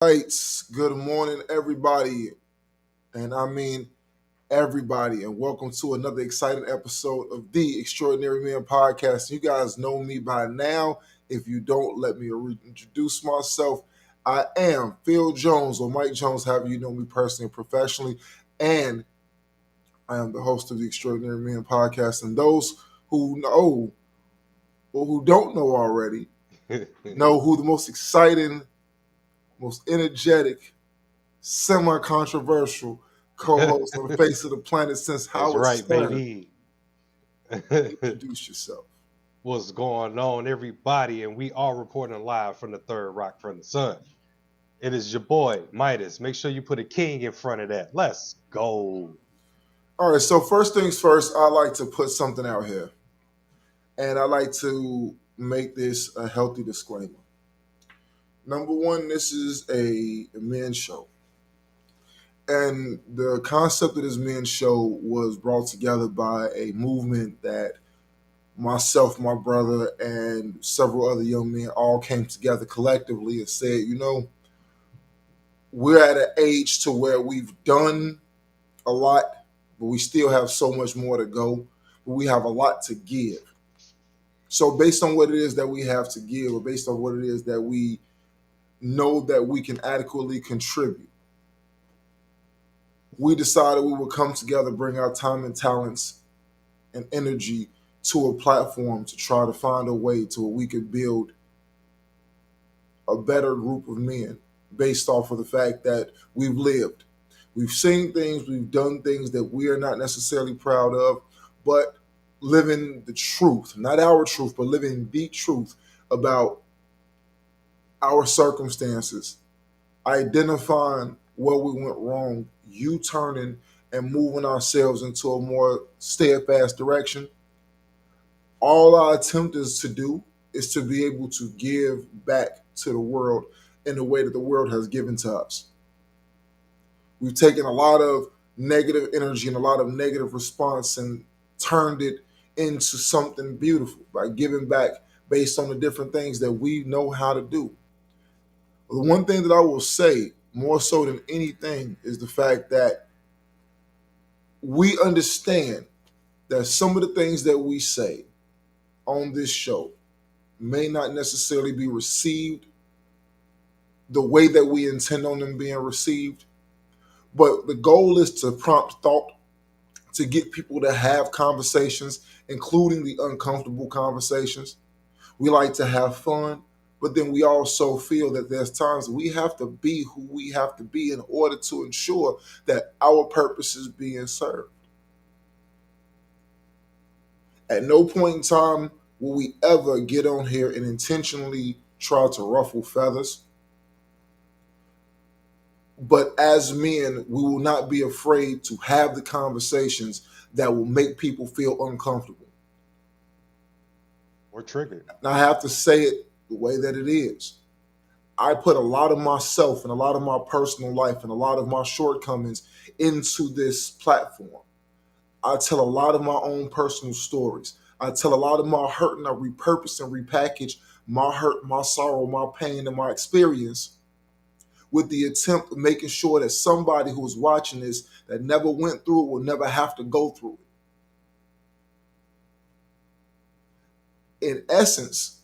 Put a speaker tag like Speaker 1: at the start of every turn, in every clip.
Speaker 1: Right. Good morning, everybody. And I mean everybody. And welcome to another exciting episode of the Extraordinary Men Podcast. You guys know me by now. If you don't, let me reintroduce myself. I am Phil Jones, or Mike Jones, however you know me personally and professionally. And I am the host of the Extraordinary Men Podcast. And those who know or who don't know already know who the most exciting, most energetic, semi-controversial co-host on the face of the planet since
Speaker 2: That's
Speaker 1: Howard
Speaker 2: right,
Speaker 1: Stern.
Speaker 2: baby.
Speaker 1: Introduce yourself.
Speaker 2: What's going on, everybody? And we are reporting live from the third rock from the sun. It is your boy, Midas. Make sure you put a king in front of that. Let's go.
Speaker 1: All right, so first things first, I like to put something out here. And I like to make this a healthy disclaimer. Number one, this is a men's show. And the concept of this men's show was brought together by a movement that myself, my brother, and several other young men all came together collectively and said, we're at an age to where we've done a lot, but we still have so much more to go. But we have a lot to give. So based on what it is that we have to give, or based on what it is that we know that we can adequately contribute, we decided we would come together, bring our time and talents and energy to a platform to try to find a way to where we could build a better group of men based off of the fact that we've lived. We've seen things, we've done things that we are not necessarily proud of, but living the truth, not our truth, but living the truth about our circumstances, identifying where we went wrong, U turning and moving ourselves into a more steadfast direction. All I attempt is to do is to be able to give back to the world in the way that the world has given to us. We've taken a lot of negative energy and a lot of negative response and turned it into something beautiful by giving back based on the different things that we know how to do. The one thing that I will say more so than anything is the fact that we understand that some of the things that we say on this show may not necessarily be received the way that we intend on them being received. But the goal is to prompt thought, to get people to have conversations, including the uncomfortable conversations. We like to have fun, but then we also feel that there's times we have to be who we have to be in order to ensure that our purpose is being served. At no point in time will we ever get on here and intentionally try to ruffle feathers. But as men, we will not be afraid to have the conversations that will make people feel uncomfortable.
Speaker 2: We're triggered.
Speaker 1: And I have to say it the way that it is. I put a lot of myself and a lot of my personal life and a lot of my shortcomings into this platform. I tell a lot of my own personal stories. I tell a lot of my hurt and I repurpose and repackage my hurt, my sorrow, my pain, and my experience with the attempt of making sure that somebody who is watching this that never went through it will never have to go through it. In essence,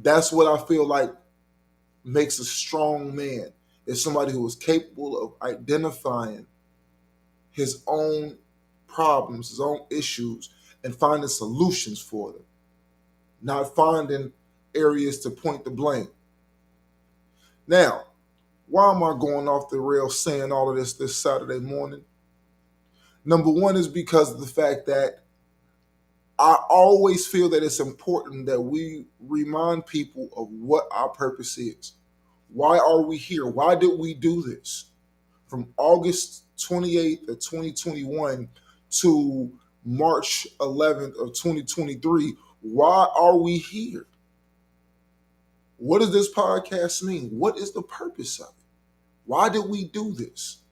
Speaker 1: that's what I feel like makes a strong man, is somebody who is capable of identifying his own problems, his own issues, and finding solutions for them, not finding areas to point the blame. Now, why am I going off the rails saying all of this Saturday morning? Number one is because of the fact that I always feel that it's important that we remind people of what our purpose is. Why are we here? Why did we do this? From August 28th of 2021 to March 11th of 2023, why are we here? What does this podcast mean? What is the purpose of it? Why did we do this?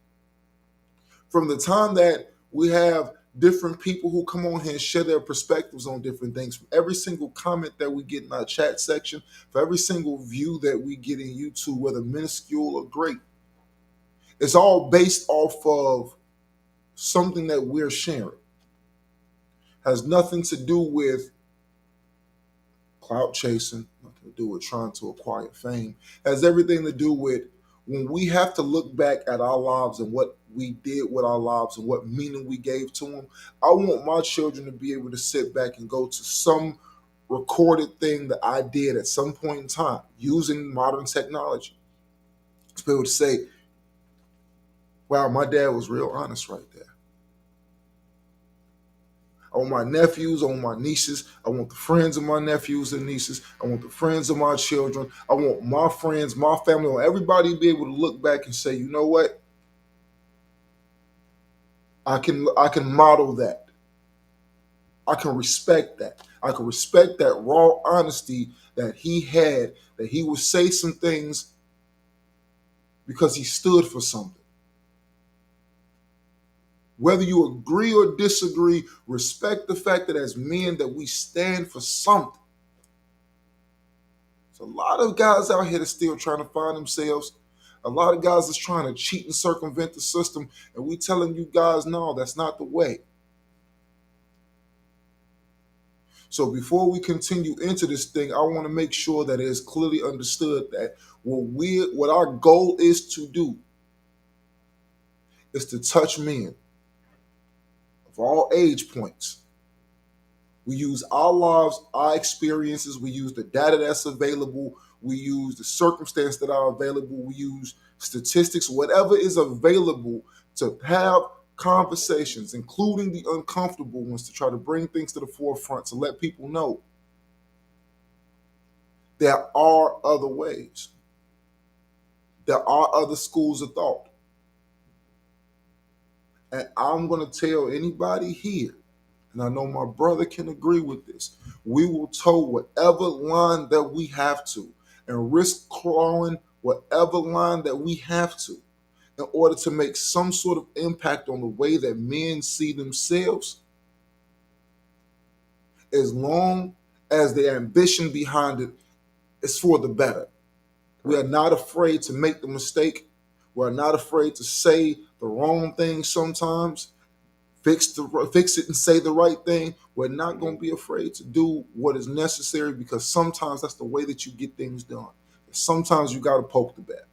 Speaker 1: From the time that we have different people who come on here and share their perspectives on different things. From every single comment that we get in our chat section, for every single view that we get in YouTube, whether minuscule or great, it's all based off of something that we're sharing. Has nothing to do with clout chasing, nothing to do with trying to acquire fame. Has everything to do with when we have to look back at our lives and what we did with our lives and what meaning we gave to them. I want my children to be able to sit back and go to some recorded thing that I did at some point in time using modern technology to be able to say, wow, my dad was real honest right there. I want my nephews, I want my nieces, I want the friends of my nephews and nieces, I want the friends of my children, I want my friends, my family, I want everybody to be able to look back and say, you know what? I can model that. I can respect that. I can respect that raw honesty that he had, that he would say some things because he stood for something. Whether you agree or disagree, respect the fact that as men that we stand for something. There's a lot of guys out here that's still trying to find themselves. A lot of guys that's trying to cheat and circumvent the system, and we telling you guys, no, that's not the way. So before we continue into this thing, I want to make sure that it is clearly understood that what our goal is to do is to touch men of all age points. We use our lives, our experiences, we use the data that's available, we use the circumstances that are available, we use statistics, whatever is available to have conversations, including the uncomfortable ones, to try to bring things to the forefront, to let people know there are other ways. There are other schools of thought. And I'm going to tell anybody here, and I know my brother can agree with this, we will toe whatever line that we have to and risk clawing whatever line that we have to in order to make some sort of impact on the way that men see themselves, as long as the ambition behind it is for the better. We are not afraid to make the mistake. We're not afraid to say the wrong thing sometimes, fix it and say the right thing. We're not going to be afraid to do what is necessary, because sometimes that's the way that you get things done. Sometimes you got to poke the bear.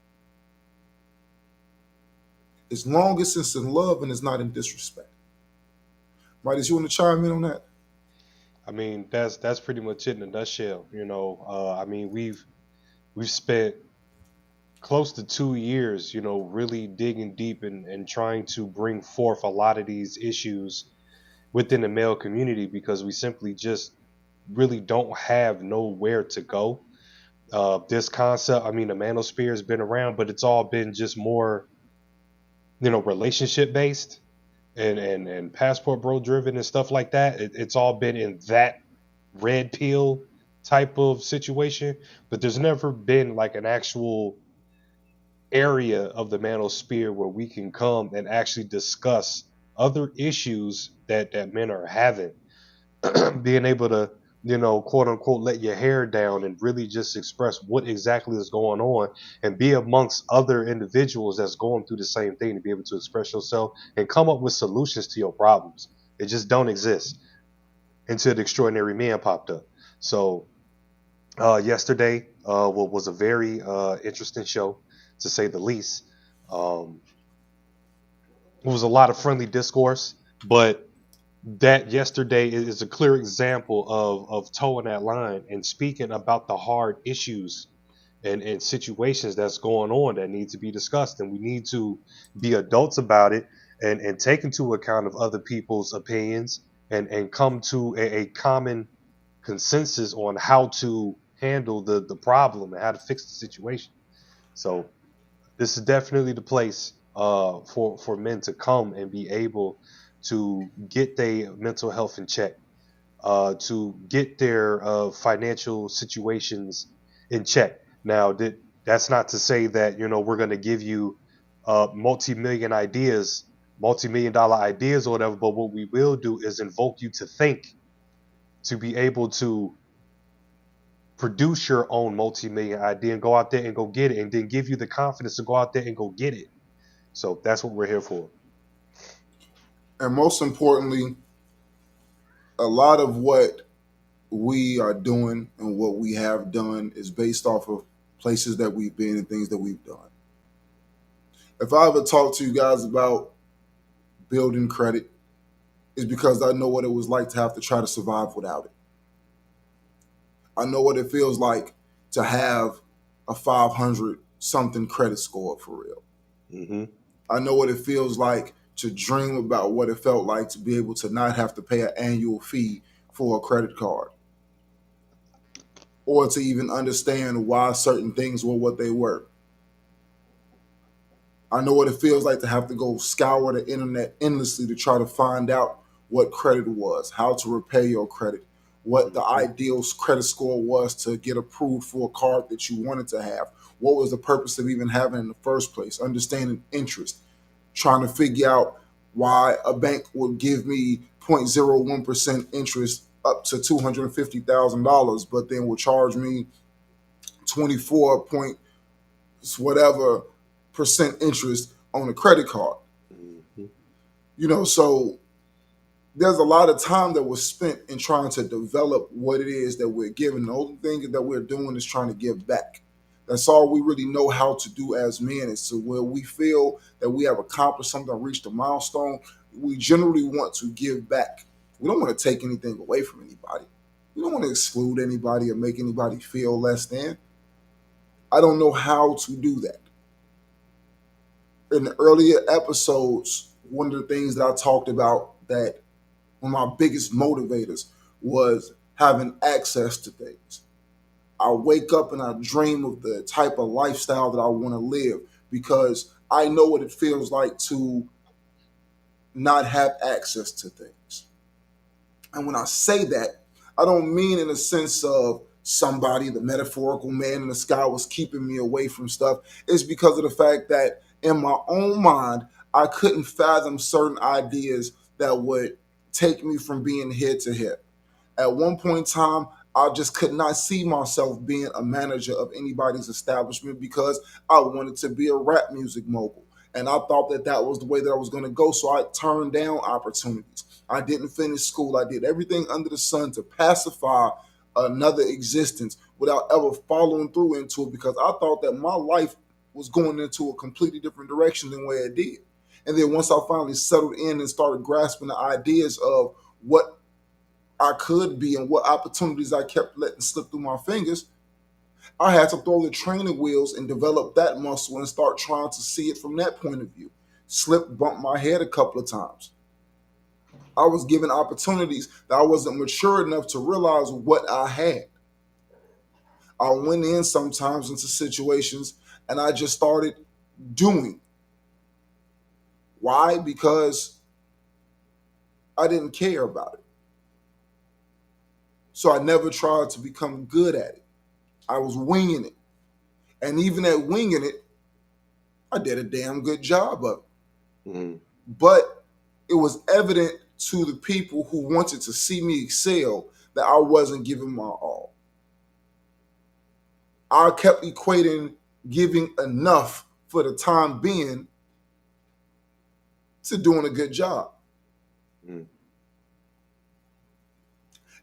Speaker 1: As long as it's in love and it's not in disrespect. Midas, you want to chime in on that?
Speaker 2: I mean, that's pretty much it in a nutshell. I mean, we've spent close to 2 years, really digging deep and trying to bring forth a lot of these issues within the male community, because we simply just really don't have nowhere to go. This concept, I mean, the manosphere has been around, but it's all been just more, relationship based and passport bro driven and stuff like that. It's all been in that red pill type of situation, but there's never been like an actual area of the manosphere where we can come and actually discuss other issues that men are having. Being able to, quote unquote, let your hair down and really just express what exactly is going on and be amongst other individuals that's going through the same thing, to be able to express yourself and come up with solutions to your problems. It just don't exist until the extraordinary man popped up. So yesterday was a very interesting show, to say the least. It was a lot of friendly discourse, but that yesterday is a clear example of towing that line and speaking about the hard issues and situations that's going on that need to be discussed, and we need to be adults about it and take into account of other people's opinions and come to a common consensus on how to handle the problem and how to fix the situation. So this is definitely the place for men to come and be able to get their mental health in check, to get their financial situations in check. Now, that's not to say that we're going to give you multi-million ideas multi-million dollar ideas or whatever, but what we will do is invoke you to think, to be able to produce your own multi-million idea and go out there and go get it, and then give you the confidence to go out there and go get it. So that's what we're here for.
Speaker 1: And most importantly, a lot of what we are doing and what we have done is based off of places that we've been and things that we've done. If I ever talk to you guys about building credit, it's because I know what it was like to have to try to survive without it. I know what it feels like to have a 500 something credit score for real.
Speaker 2: Mm-hmm.
Speaker 1: I know what it feels like to dream about what it felt like to be able to not have to pay an annual fee for a credit card, or to even understand why certain things were what they were. I know what it feels like to have to go scour the internet endlessly to try to find out what credit was, how to repay your credit, what the ideal credit score was to get approved for a card that you wanted to have, what was the purpose of even having it in the first place, understanding interest, trying to figure out why a bank would give me 0.01% interest up to $250,000, but then will charge me 24 point whatever percent interest on a credit card.
Speaker 2: Mm-hmm.
Speaker 1: You know, so there's a lot of time that was spent in trying to develop what it is that we're giving. The only thing that we're doing is trying to give back. That's all we really know how to do as men, is to where we feel that we have accomplished something, reached a milestone. We generally want to give back. We don't want to take anything away from anybody. We don't want to exclude anybody or make anybody feel less than. I don't know how to do that. In the earlier episodes, one of the things that I talked about, that one of my biggest motivators was having access to things. I wake up and I dream of the type of lifestyle that I want to live, because I know what it feels like to not have access to things. And when I say that, I don't mean in the sense of somebody, the metaphorical man in the sky, was keeping me away from stuff. It's because of the fact that in my own mind, I couldn't fathom certain ideas that would take me from being here to here. At one point in time, I just could not see myself being a manager of anybody's establishment, because I wanted to be a rap music mogul. And I thought that that was the way that I was going to go. So I turned down opportunities. I didn't finish school. I did everything under the sun to pacify another existence without ever following through into it, because I thought that my life was going into a completely different direction than where it did. And then once I finally settled in and started grasping the ideas of what I could be and what opportunities I kept letting slip through my fingers, I had to throw the training wheels and develop that muscle and start trying to see it from that point of view. Slip, bumped my head a couple of times. I was given opportunities that I wasn't mature enough to realize what I had. I went in sometimes into situations and I just started doing. Why? Because I didn't care about it. So I never tried to become good at it. I was winging it. And even at winging it, I did a damn good job of it.
Speaker 2: Mm-hmm.
Speaker 1: But it was evident to the people who wanted to see me excel that I wasn't giving my all. I kept equating giving enough for the time being to doing a good job.
Speaker 2: Mm-hmm.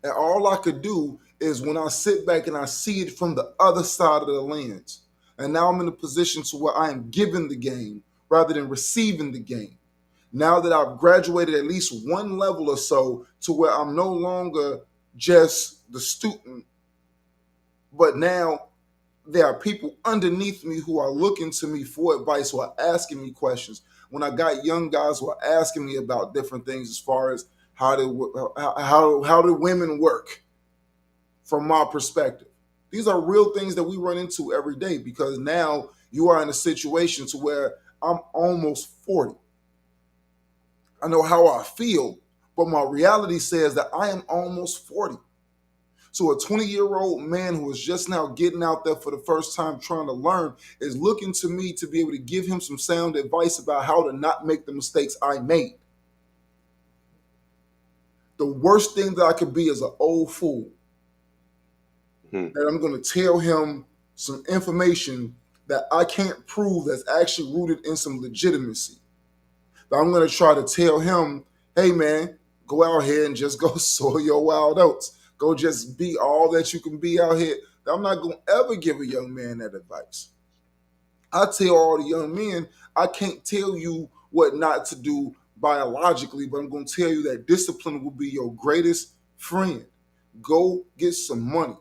Speaker 1: And all I could do is, when I sit back and I see it from the other side of the lens, and now I'm in a position to where I am giving the game rather than receiving the game. Now that I've graduated at least one level or so to where I'm no longer just the student, but now there are people underneath me who are looking to me for advice, who are asking me questions. When I got young guys who are asking me about different things as far as how do women work from my perspective. These are real things that we run into every day, because now you are in a situation to where I'm almost 40. I know how I feel, but my reality says that I am almost 40. So a 20-year-old man who is just now getting out there for the first time trying to learn is looking to me to be able to give him some sound advice about how to not make the mistakes I made. The worst thing that I could be is an old fool. That I'm going to tell him some information that I can't prove that's actually rooted in some legitimacy. But I'm going to try to tell him, hey man, go out here and just go sow your wild oats. Go just be all that you can be out here. I'm not going to ever give a young man that advice. I tell all the young men, I can't tell you what not to do biologically, but I'm going to tell you that discipline will be your greatest friend. Go get some money.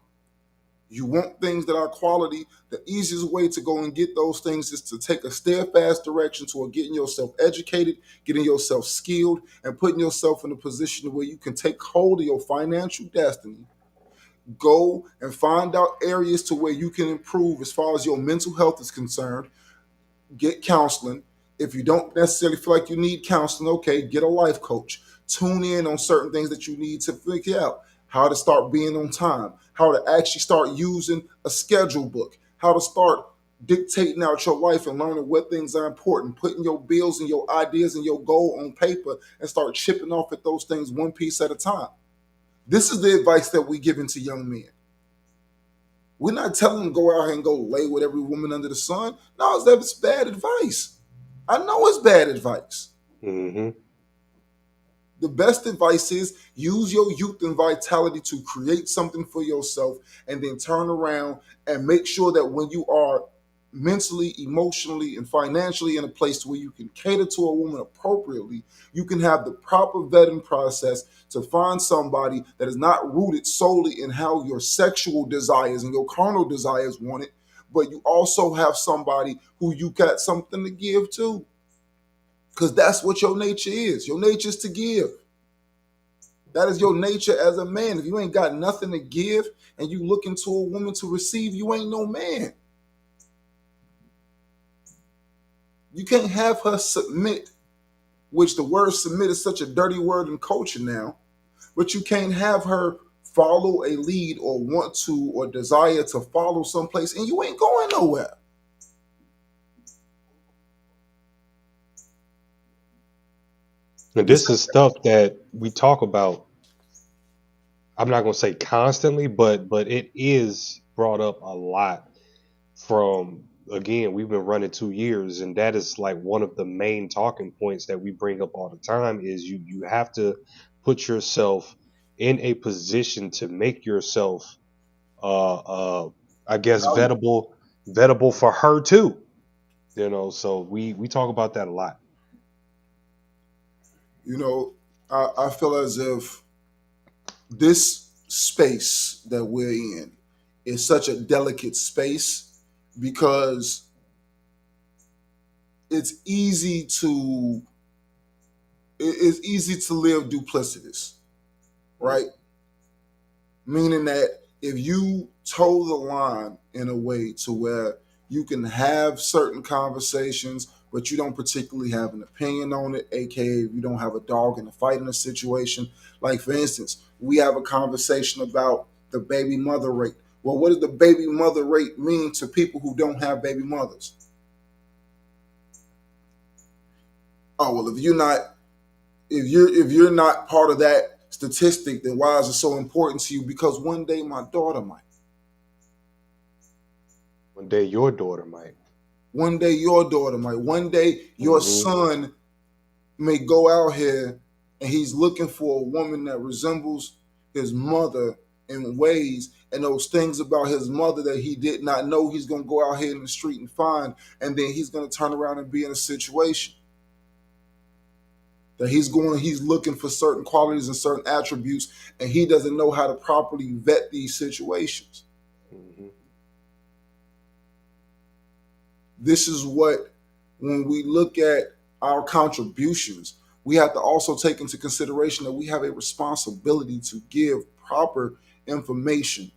Speaker 1: You want things that are quality. The easiest way to go and get those things is to take a steadfast direction toward getting yourself educated, getting yourself skilled, and putting yourself in a position where you can take hold of your financial destiny. Go and find out areas to where you can improve as far as your mental health is concerned. Get counseling. If you don't necessarily feel like you need counseling, okay, get a life coach. Tune in on certain things that you need to figure out. How to start being on time, how to actually start using a schedule book, how to start dictating out your life and learning what things are important, putting your bills and your ideas and your goal on paper and start chipping off at those things one piece at a time. This is the advice that we're giving to young men. We're not telling them go out here and go lay with every woman under the sun. No, that's bad advice. I know it's bad advice.
Speaker 2: Mm-hmm.
Speaker 1: The best advice is use your youth and vitality to create something for yourself and then turn around and make sure that when you are mentally, emotionally, and financially in a place where you can cater to a woman appropriately, you can have the proper vetting process to find somebody that is not rooted solely in how your sexual desires and your carnal desires want it, but you also have somebody who you got something to give to. Because that's what your nature is. Your nature is to give. That is your nature as a man. If you ain't got nothing to give and you looking to a woman to receive, you ain't no man. You can't have her submit, which the word submit is such a dirty word in culture now, but you can't have her follow a lead or want to or desire to follow someplace and you ain't going nowhere.
Speaker 2: And this is stuff that we talk about. I'm not going to say constantly, but it is brought up a lot from, again, we've been running 2 years, and that is like one of the main talking points that we bring up all the time is you have to put yourself in a position to make yourself I guess vettable for her too. So we talk about that a lot.
Speaker 1: You know, I feel as if this space that we're in is such a delicate space because it's easy to live duplicitous, right? Meaning that if you toe the line in a way to where you can have certain conversations, but you don't particularly have an opinion on it, aka you don't have a dog in the fight in a situation. Like for instance, we have a conversation about the baby mother rate. Well, what does the baby mother rate mean to people who don't have baby mothers? Oh well, if you're not part of that statistic, then why is it so important to you? Because one day my daughter might.
Speaker 2: One day your daughter might.
Speaker 1: One day your daughter might. One day your son may go out here and he's looking for a woman that resembles his mother in ways, and those things about his mother that he did not know, he's going to go out here in the street and find, and then he's going to turn around and be in a situation that he's looking for certain qualities and certain attributes, and he doesn't know how to properly vet these situations.
Speaker 2: Mm-hmm.
Speaker 1: This is what, when we look at our contributions, we have to also take into consideration that we have a responsibility to give proper information.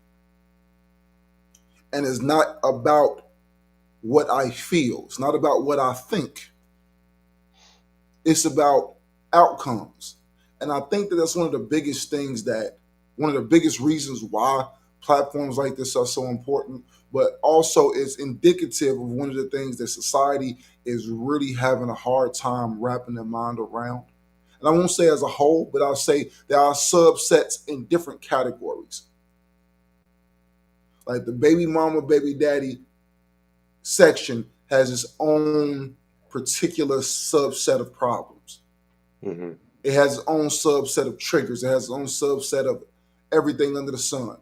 Speaker 1: And it's not about what I feel. It's not about what I think. It's about outcomes. And I think that that's one of the biggest things that one of the biggest reasons why platforms like this are so important, but also it's indicative of one of the things that society is really having a hard time wrapping their mind around. And I won't say as a whole, but I'll say there are subsets in different categories. Like the baby mama, baby daddy section has its own particular subset of problems.
Speaker 2: Mm-hmm.
Speaker 1: It has its own subset of triggers. It has its own subset of everything under the sun.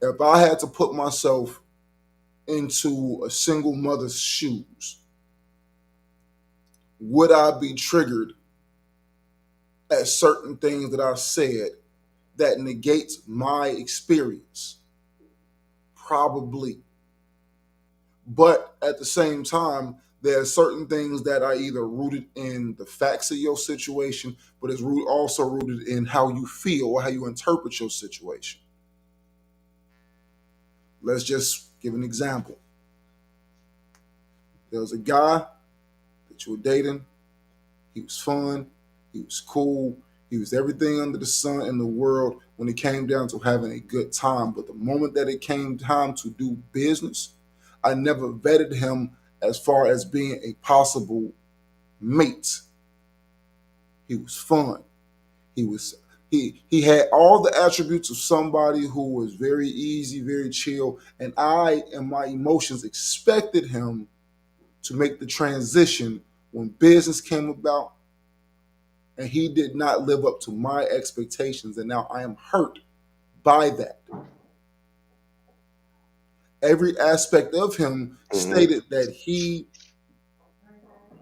Speaker 1: If I had to put myself into a single mother's shoes, would I be triggered at certain things that I said that negates my experience? Probably. But at the same time, there are certain things that are either rooted in the facts of your situation, but it's also rooted in how you feel or how you interpret your situation. Let's just give an example. There was a guy that you were dating. He was fun. He was cool. He was everything under the sun in the world when it came down to having a good time. But the moment that it came time to do business, I never vetted him as far as being a possible mate. He was fun. He was he had all the attributes of somebody who was very easy, very chill, and I and my emotions expected him to make the transition when business came about, and he did not live up to my expectations, and now I am hurt by that. Every aspect of him stated that he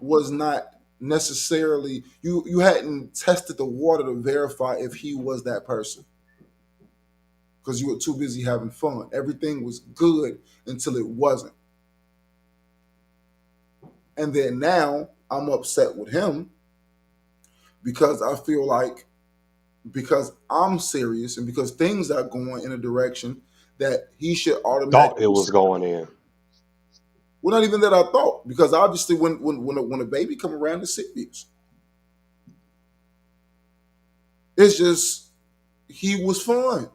Speaker 1: was not necessarily, you hadn't tested the water to verify if he was that person because you were too busy having fun. Everything was good until it wasn't. And then now I'm upset with him because I feel like, because I'm serious and because things are going in a direction that he should automatically
Speaker 2: Thought it was going in.
Speaker 1: Well, not even that I thought, because obviously when a baby come around, it's serious. It's just, he was fun.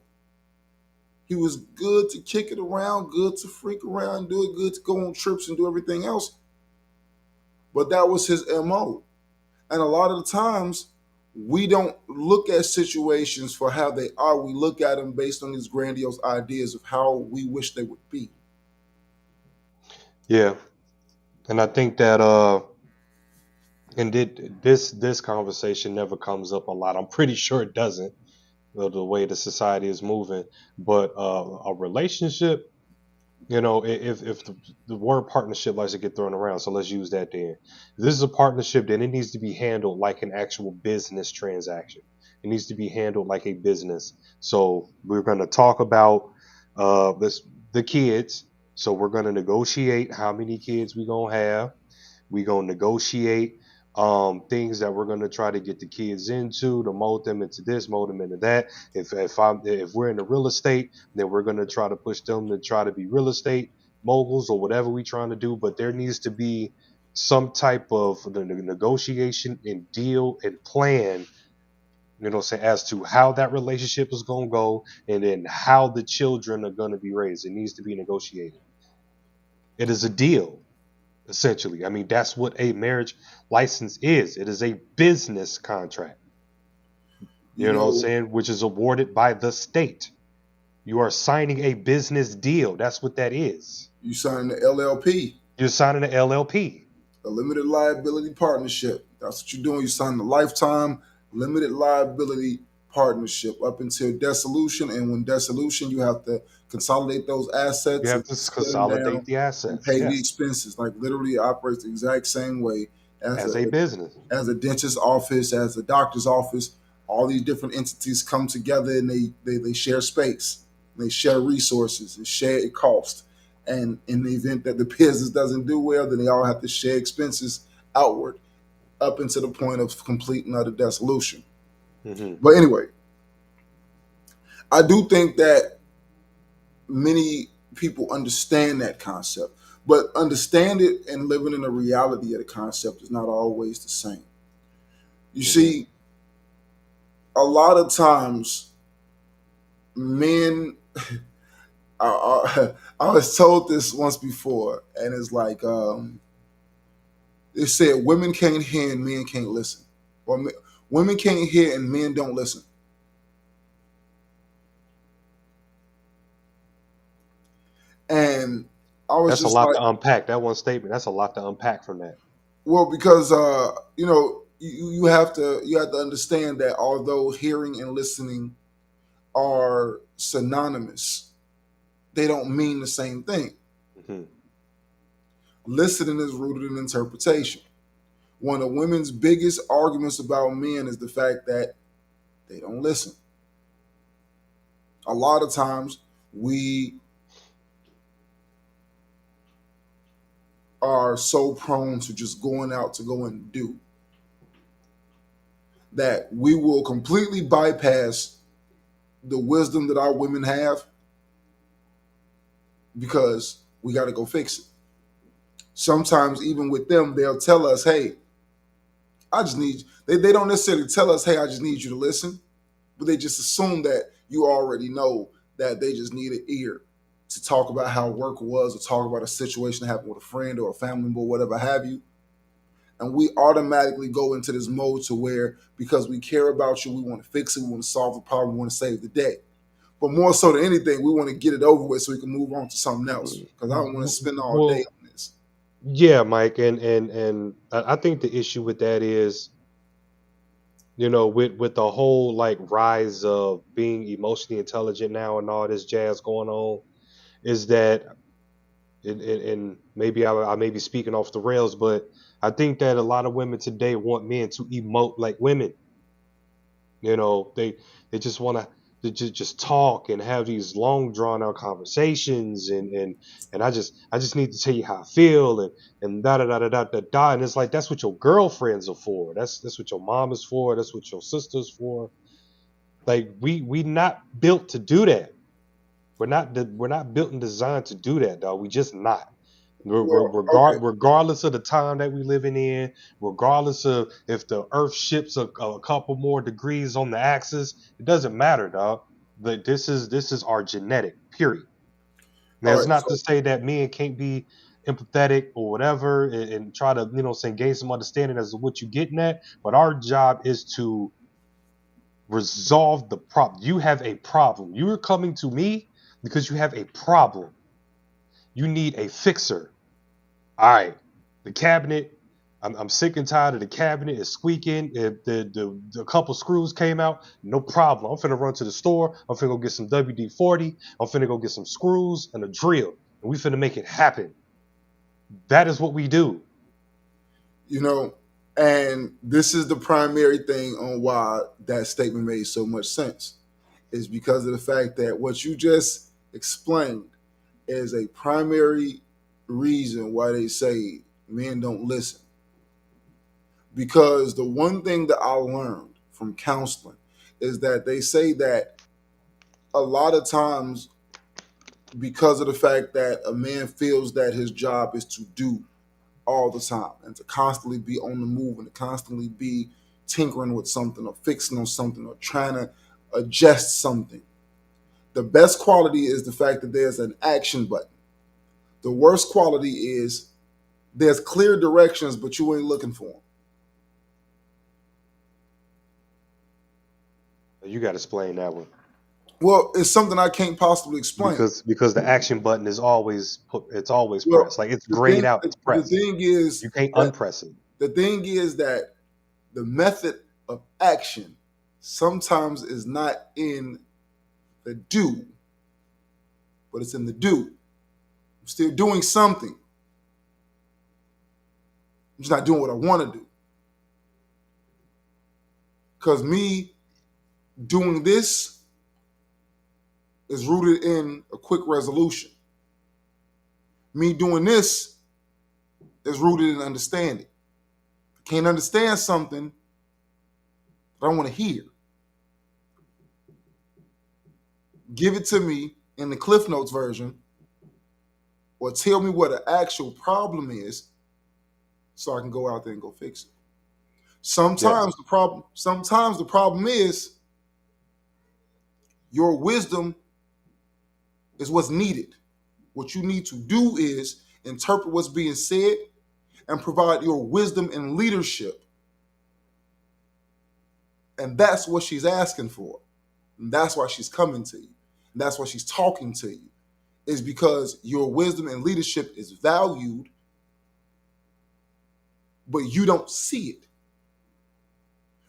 Speaker 1: He was good to kick it around, good to freak around, do it, good to go on trips and do everything else. But that was his MO. And a lot of the times, we don't look at situations for how they are. We look at them based on these grandiose ideas of how we wish they would be.
Speaker 2: Yeah. And I think that and this conversation never comes up a lot. I'm pretty sure it doesn't, the way the society is moving. But a relationship, if the word partnership likes to get thrown around, so let's use that then. If this is a partnership, then it needs to be handled like an actual business transaction. It needs to be handled like a business. So we're going to talk about the kids. So we're going to negotiate how many kids we're going to have. We're going to negotiate things that we're going to try to get the kids into, to mold them into this, mold them into that. If we're in the real estate, then we're going to try to push them to try to be real estate moguls or whatever we're trying to do. But there needs to be some type of negotiation and deal and plan, as to how that relationship is going to go, and then how the children are going to be raised. It needs to be negotiated. It is a deal, essentially. I mean, that's what a marriage license is. It is a business contract. You know what I'm saying? Which is awarded by the state. You are signing a business deal. That's what that is.
Speaker 1: You signing the LLP.
Speaker 2: You're signing an LLP.
Speaker 1: A limited liability partnership. That's what you're doing. You sign the lifetime limited liability partnership up until dissolution. And when dissolution, you have to consolidate those assets.
Speaker 2: You have to consolidate the assets
Speaker 1: and pay the expenses. Like literally operates the exact same way
Speaker 2: as a business,
Speaker 1: as a dentist's office, as a doctor's office. All these different entities come together and they share space, they share resources, and share cost. And in the event that the business doesn't do well, then they all have to share expenses outward up until the point of complete and utter dissolution. But anyway, I do think that many people understand that concept, but understand it and living in the reality of the concept is not always the same. You see, a lot of times Men, I was told this once before, and it's like they said women can't hear and men can't listen, or women can't hear and men don't listen. And I was
Speaker 2: That's a
Speaker 1: just
Speaker 2: lot
Speaker 1: like,
Speaker 2: to unpack. That one statement. That's a lot to unpack from that.
Speaker 1: well, because you have to understand that although hearing and listening are synonymous, they don't mean the same thing.
Speaker 2: Hmm.
Speaker 1: Listening is rooted in interpretation. One of women's biggest arguments about men is the fact that they don't listen. A lot of times we are so prone to just going out to go and do that we will completely bypass the wisdom that our women have because we got to go fix it. Sometimes, even with them, they'll tell us, hey, I just need, they don't necessarily tell us, hey, I just need you to listen, but they just assume that you already know that they just need an ear to talk about how work was or talk about a situation that happened with a friend or a family member, whatever have you. And we automatically go into this mode to where because we care about you, we want to fix it, we want to solve the problem, we want to save the day. But more so than anything, we want to get it over with so we can move on to something else. Because I don't want to spend all day
Speaker 2: Well,
Speaker 1: on this.
Speaker 2: yeah, Mike, and I think the issue with that is, with the whole like rise of being emotionally intelligent now and all this jazz going on, is that and maybe I may be speaking off the rails, but I think that a lot of women today want men to emote like women. They just want to just talk and have these long drawn out conversations, and I just need to tell you how I feel, and da da da da da da da. And it's like that's what your girlfriends are for. That's what your mom is for. That's what your sister's for. Like we not built to do that. We're not built and designed to do that, dog. We just not.
Speaker 1: Well, okay.
Speaker 2: Regardless of the time that we living in, regardless of if the Earth shifts a couple more degrees on the axis, it doesn't matter, dog. But this is our genetic. Period. Now,
Speaker 1: All
Speaker 2: it's
Speaker 1: right.
Speaker 2: not
Speaker 1: So,
Speaker 2: to say that men can't be empathetic or whatever, and try to gain some understanding as to what you're getting at. But our job is to resolve the problem. You have a problem. You are coming to me because you have a problem. You need a fixer. All right, the cabinet. I'm sick and tired of the cabinet. It's squeaking. The couple screws came out. No problem. I'm finna run to the store. I'm finna go get some WD-40. I'm finna go get some screws and a drill, and we finna make it happen. That is what we do.
Speaker 1: you know, and this is the primary thing on why that statement made so much sense is because of the fact that what you just explained is a primary reason why they say men don't listen. Because the one thing that I learned from counseling is that they say that a lot of times, because of the fact that a man feels that his job is to do all the time and to constantly be on the move and to constantly be tinkering with something or fixing on something or trying to adjust something. The best quality is the fact that there's an action button. The worst quality is there's clear directions, but you ain't looking for them.
Speaker 2: You got to explain that one
Speaker 1: Well, it's something I can't possibly explain.
Speaker 2: because the action button is always put. It's always
Speaker 1: Well,
Speaker 2: pressed. Like it's
Speaker 1: the
Speaker 2: grayed
Speaker 1: thing
Speaker 2: out.
Speaker 1: the,
Speaker 2: It's
Speaker 1: the
Speaker 2: pressed.
Speaker 1: thing is
Speaker 2: You can't
Speaker 1: that
Speaker 2: unpress it.
Speaker 1: the thing is that the method of action sometimes is not in the do, but it's in the do. I'm still doing something. I'm just not doing what I want to do. Because me doing this is rooted in a quick resolution. Me doing this is rooted in understanding. I can't understand something that I want to hear. Give it to me in the Cliff Notes version, or tell me what the actual problem is, so I can go out there and go fix it.
Speaker 2: Yes.
Speaker 1: Sometimes the problem is Your wisdom is what's needed. What you need to do is interpret what's being said and provide your wisdom and leadership. And that's what she's asking for. And that's why she's coming to you. And that's why she's talking to you. Is because your wisdom and leadership is valued, but you don't see it.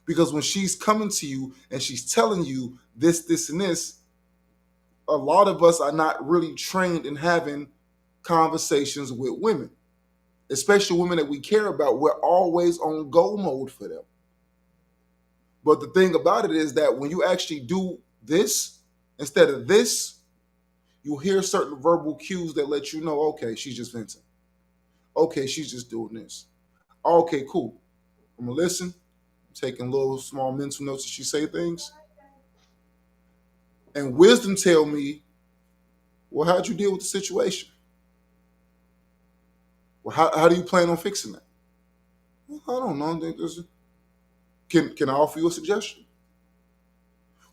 Speaker 1: Because when she's coming to you and she's telling you this, and this, a lot of us are not really trained in having conversations with women, especially women that we care about. We're always on go mode for them. But the thing about it is that when you actually do this instead of this, you'll hear certain verbal cues that let you know, okay, she's just venting. Okay, she's just doing this. Okay, cool. I'm gonna listen. I'm taking little small mental notes as she say things. And wisdom tell me, well, how'd you deal with the situation? Well, how do you plan on fixing that? Well, I don't know. Can I offer you a suggestion?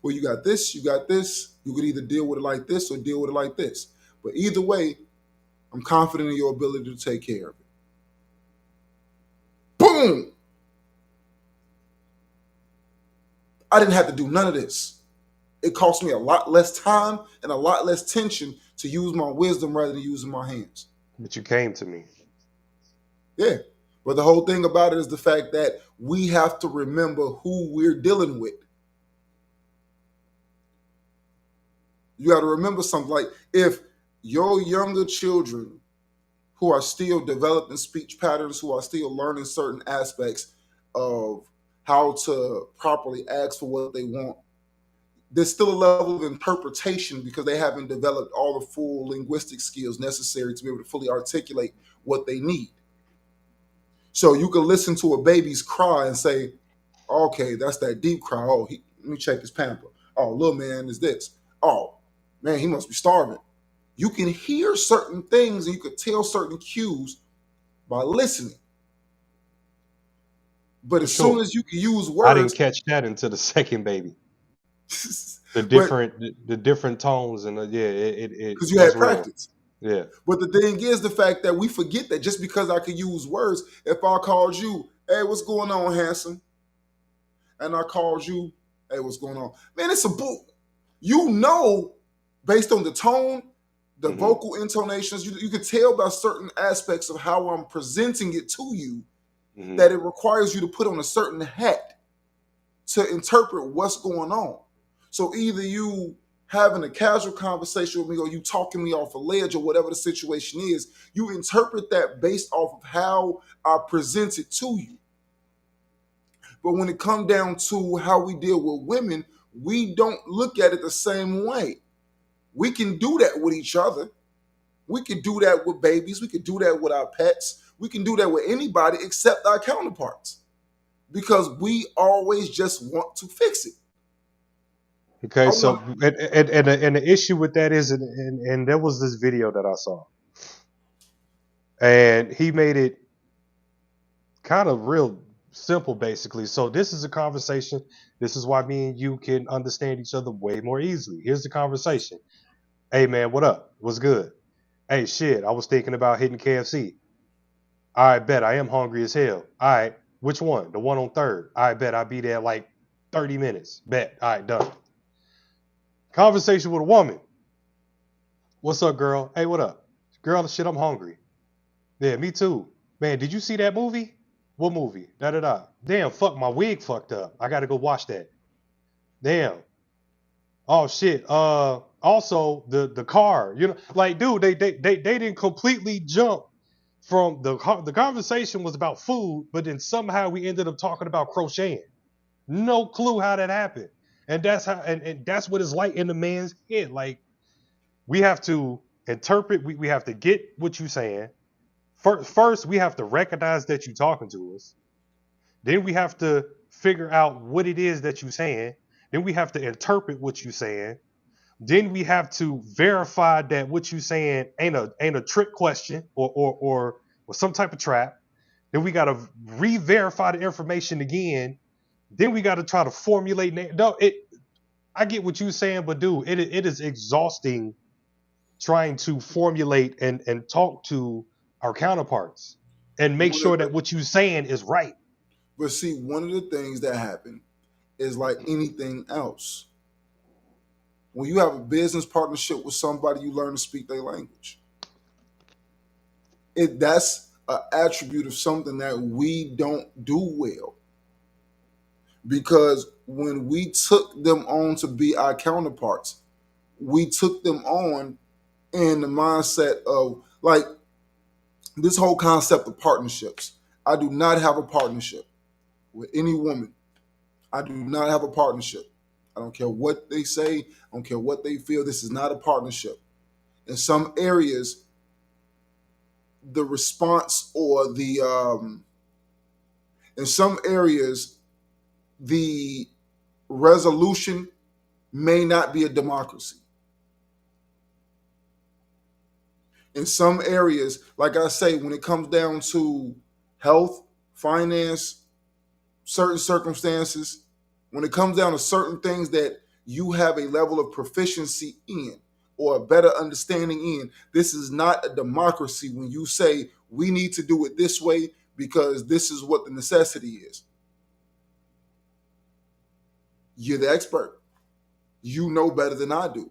Speaker 1: Well, you got this, you got this. You could either deal with it like this or deal with it like this. But either way, I'm confident in your ability to take care of it. Boom! I didn't have to do none of this. It cost me a lot less time and a lot less tension to use my wisdom rather than using my hands.
Speaker 2: But you came to me.
Speaker 1: Yeah. But the whole thing about it is the fact that we have to remember who we're dealing with. You got to remember something, like if your younger children who are still developing speech patterns, who are still learning certain aspects of how to properly ask for what they want, there's still a level of interpretation because they haven't developed all the full linguistic skills necessary to be able to fully articulate what they need. So you can listen to a baby's cry and say, okay, that's that deep cry. Oh, let me check his pamper. Oh, little man is this. Oh, man, he must be starving. You can hear certain things and you could tell certain cues by listening. But as soon as you can use
Speaker 2: I didn't
Speaker 1: words,
Speaker 2: catch that until the second baby. The
Speaker 1: but
Speaker 2: different tones and
Speaker 1: because you
Speaker 2: that's
Speaker 1: had
Speaker 2: real.
Speaker 1: practice.
Speaker 2: Yeah.
Speaker 1: But the thing is the fact that we forget that just because I could use words, if I called you, hey, what's going on, handsome? And I called you, hey, what's going on? Man, it's a bull. You know, based on the tone, the vocal intonations, you could tell by certain aspects of how I'm presenting it to you that it requires you to put on a certain hat to interpret what's going on. So either you having a casual conversation with me or you talking me off a ledge or whatever the situation is, you interpret that based off of how I present it to you. But when it comes down to how we deal with women, we don't look at it the same way. We can do that with each other. We can do that with babies. We can do that with our pets. We can do that with anybody except our counterparts because we always just want to fix it.
Speaker 2: Okay, so and the issue with that is, and there was this video that I saw, and he made it kind of real simple, basically. So this is a conversation. This is why me and you can understand each other way more easily. Here's the conversation. Hey man, what up? What's good? Hey shit, I was thinking about hitting KFC. I bet I am hungry as hell. All right, which one? The one on 3rd. I bet I'll be there in like 30 minutes. Bet. All right, done. Conversation with a woman. What's up, girl? Hey, what up? Girl, shit, I'm hungry. Yeah, me too. Man, did you see that movie? What movie? Da da da. Damn, fuck, my wig fucked up. I gotta go watch that. Damn. Oh shit. Also the car. You know, like, dude, they didn't completely jump from the conversation was about food, but then somehow we ended up talking about crocheting. No clue how that happened. And that's how and that's what it's like in the man's head. Like, we have to interpret, we have to get what you're saying. First, we have to recognize that you're talking to us. Then we have to figure out what it is that you're saying. Then we have to interpret what you're saying. Then we have to verify that what you're saying ain't a trick question or some type of trap. Then we got to re-verify the information again. Then we got to try to formulate. No, I get what you're saying, but dude, it is exhausting trying to formulate and talk to our counterparts and make
Speaker 1: One of
Speaker 2: sure
Speaker 1: the-
Speaker 2: that what you're saying is right.
Speaker 1: But see, one of the things that happen is like anything else. When you have a business partnership with somebody, you learn to speak their language. That's an attribute of something that we don't do well. Because when we took them on to be our counterparts, we took them on in the mindset of like this whole concept of partnerships. I do not have a partnership with any woman. I do not have a partnership. I don't care what they say. I don't care what they feel. This is not a partnership. In some areas, the response or in some areas, the resolution may not be a democracy. In some areas, like I say, when it comes down to health, finance, certain circumstances, when it comes down to certain things that you have a level of proficiency in or a better understanding in, this is not a democracy when you say we need to do it this way because this is what the necessity is. You're the expert. You know better than I do.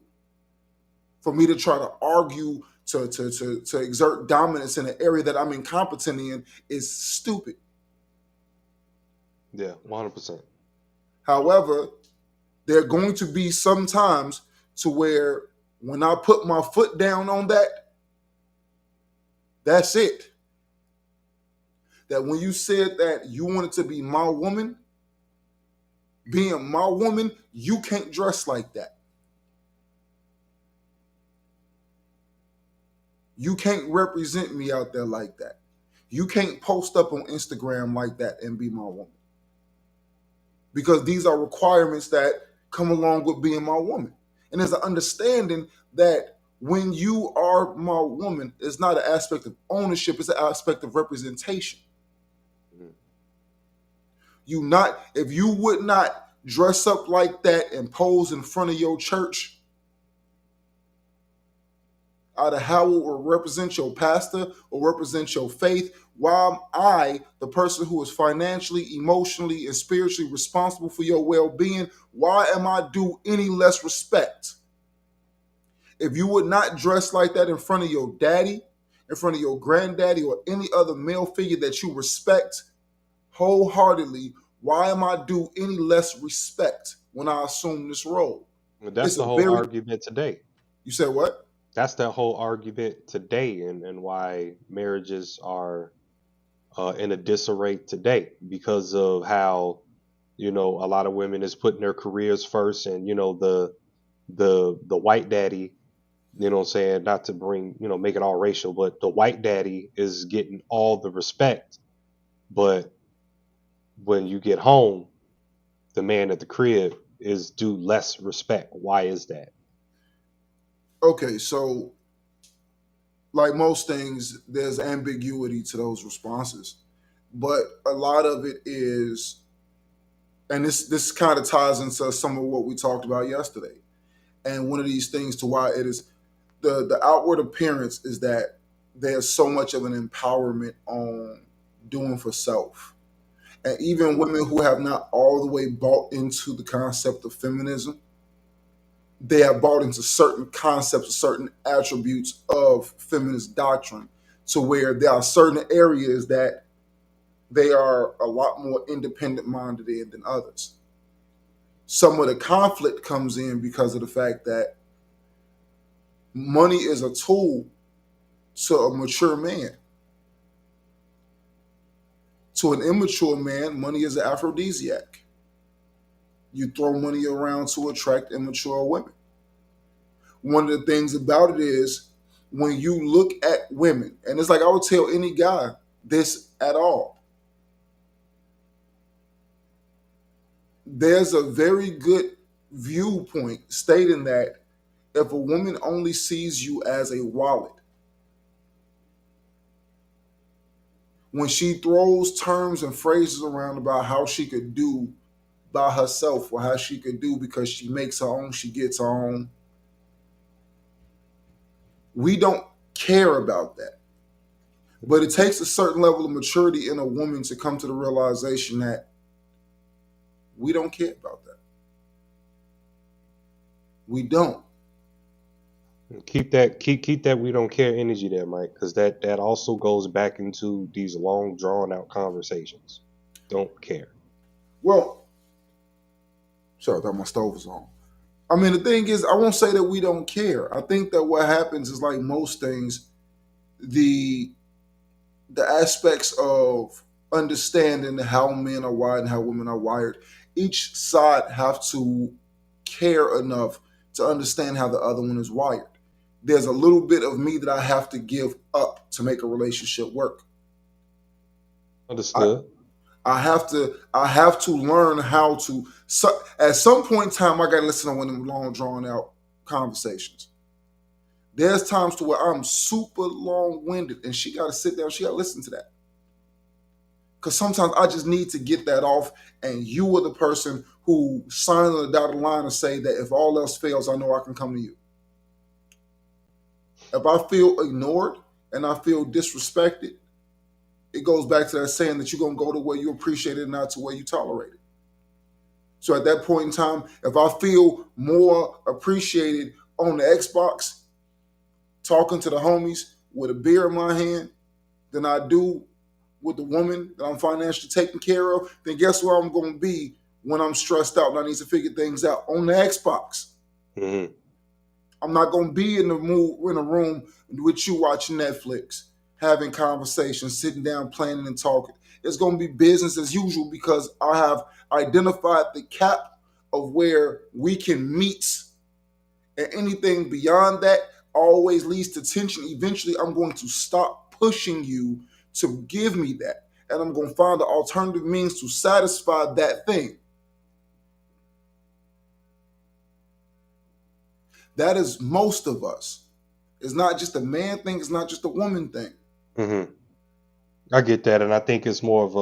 Speaker 1: For me to try to argue to exert dominance in an area that I'm incompetent in is stupid.
Speaker 2: Yeah, 100%.
Speaker 1: However, there are going to be some times to where when I put my foot down on that, that's it. That when you said that you wanted to be my woman, being my woman, you can't dress like that. You can't represent me out there like that. You can't post up on Instagram like that and be my woman. Because these are requirements that come along with being my woman. And there's an understanding that when you are my woman, it's not an aspect of ownership, it's an aspect of representation.
Speaker 2: Mhm.
Speaker 1: If you would not dress up like that and pose in front of your church, out of how it will represent your pastor or represent your faith, while I, the person who is financially, emotionally, and spiritually responsible for your well-being, why am I due any less respect? If you would not dress like that in front of your daddy, in front of your granddaddy, or any other male figure that you respect wholeheartedly, why am I due any less respect when I assume this role?
Speaker 2: That's
Speaker 1: It's a
Speaker 2: the whole
Speaker 1: very,
Speaker 2: argument today.
Speaker 1: you said what?
Speaker 2: That's the whole argument today, and why marriages are in a disarray today because of how a lot of women is putting their careers first, and the white daddy, what I'm saying, not to bring make it all racial, but the white daddy is getting all the respect, but when you get home, the man at the crib is due less respect. Why is that?
Speaker 1: Okay, so like most things, there's ambiguity to those responses, but a lot of it is, and this kind of ties into some of what we talked about yesterday. And one of these things to why it is the outward appearance is that there's so much of an empowerment on doing for self, and even women who have not all the way bought into the concept of feminism, they have bought into certain concepts, certain attributes of feminist doctrine, to where there are certain areas that they are a lot more independent minded in than others. Some of the conflict comes in because of the fact that money is a tool to a mature man. To an immature man, money is an aphrodisiac. You throw money around to attract immature women. One of the things about it is when you look at women, and it's like I would tell any guy this at all. There's a very good viewpoint stating that if a woman only sees you as a wallet, when she throws terms and phrases around about how she could do by herself or how she can do because she makes her own, she gets her own. We don't care about that. But it takes a certain level of maturity in a woman to come to the realization that we don't care about that. We don't.
Speaker 2: Keep that we don't care energy there, Mike, because that also goes back into these long drawn out conversations. Don't care.
Speaker 1: Well, sorry, I thought my stove was on. I mean, the thing is, I won't say that we don't care. I think that what happens is like most things, the the aspects of understanding how men are wired and how women are wired, each side have to care enough to understand how the other one is wired. There's a little bit of me that I have to give up to make a relationship work. I,
Speaker 2: Understood.
Speaker 1: I have to learn how to. So, at some point in time, I got to listen to one of them long drawn out conversations. There's times to where I'm super long winded, and she got to sit down. She got to listen to that because sometimes I just need to get that off. And you are the person who signs on the dotted line and say that if all else fails, I know I can come to you. If I feel ignored and I feel disrespected, it goes back to that saying that you're gonna go to where you appreciate it, not to where you tolerate it. So at that point in time, if I feel more appreciated on the Xbox, talking to the homies with a beer in my hand, than I do with the woman that I'm financially taking care of, then guess where I'm gonna be when I'm stressed out and I need to figure things out? On the Xbox.
Speaker 2: Mm-hmm.
Speaker 1: I'm not gonna be in the mood in a room with you watching Netflix, having conversations, sitting down, planning and talking. It's gonna be business as usual because I have identified the cap of where we can meet, and anything beyond that always leads to tension. Eventually, I'm going to stop pushing you to give me that, and I'm going to find an alternative means to satisfy that thing. That is most of us. It's not just a man thing. It's not just a woman thing.
Speaker 2: Mm-hmm. I get that, and I think it's more of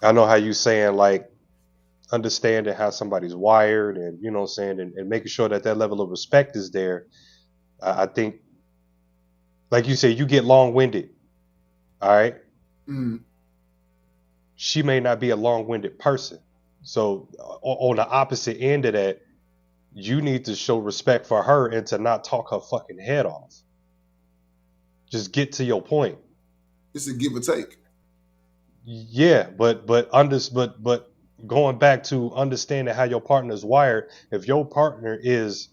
Speaker 2: I know how you saying like understanding how somebody's wired, and you know what I'm saying, and making sure that that level of respect is there. I think, like you say, you get long winded. All right,
Speaker 1: Mm.
Speaker 2: she may not be a long winded person. So on the opposite end of that, you need to show respect for her and to not talk her fucking head off. Just get to your point.
Speaker 1: It's a give or take.
Speaker 2: Yeah, but going back to understanding how your partner is wired, if your partner is,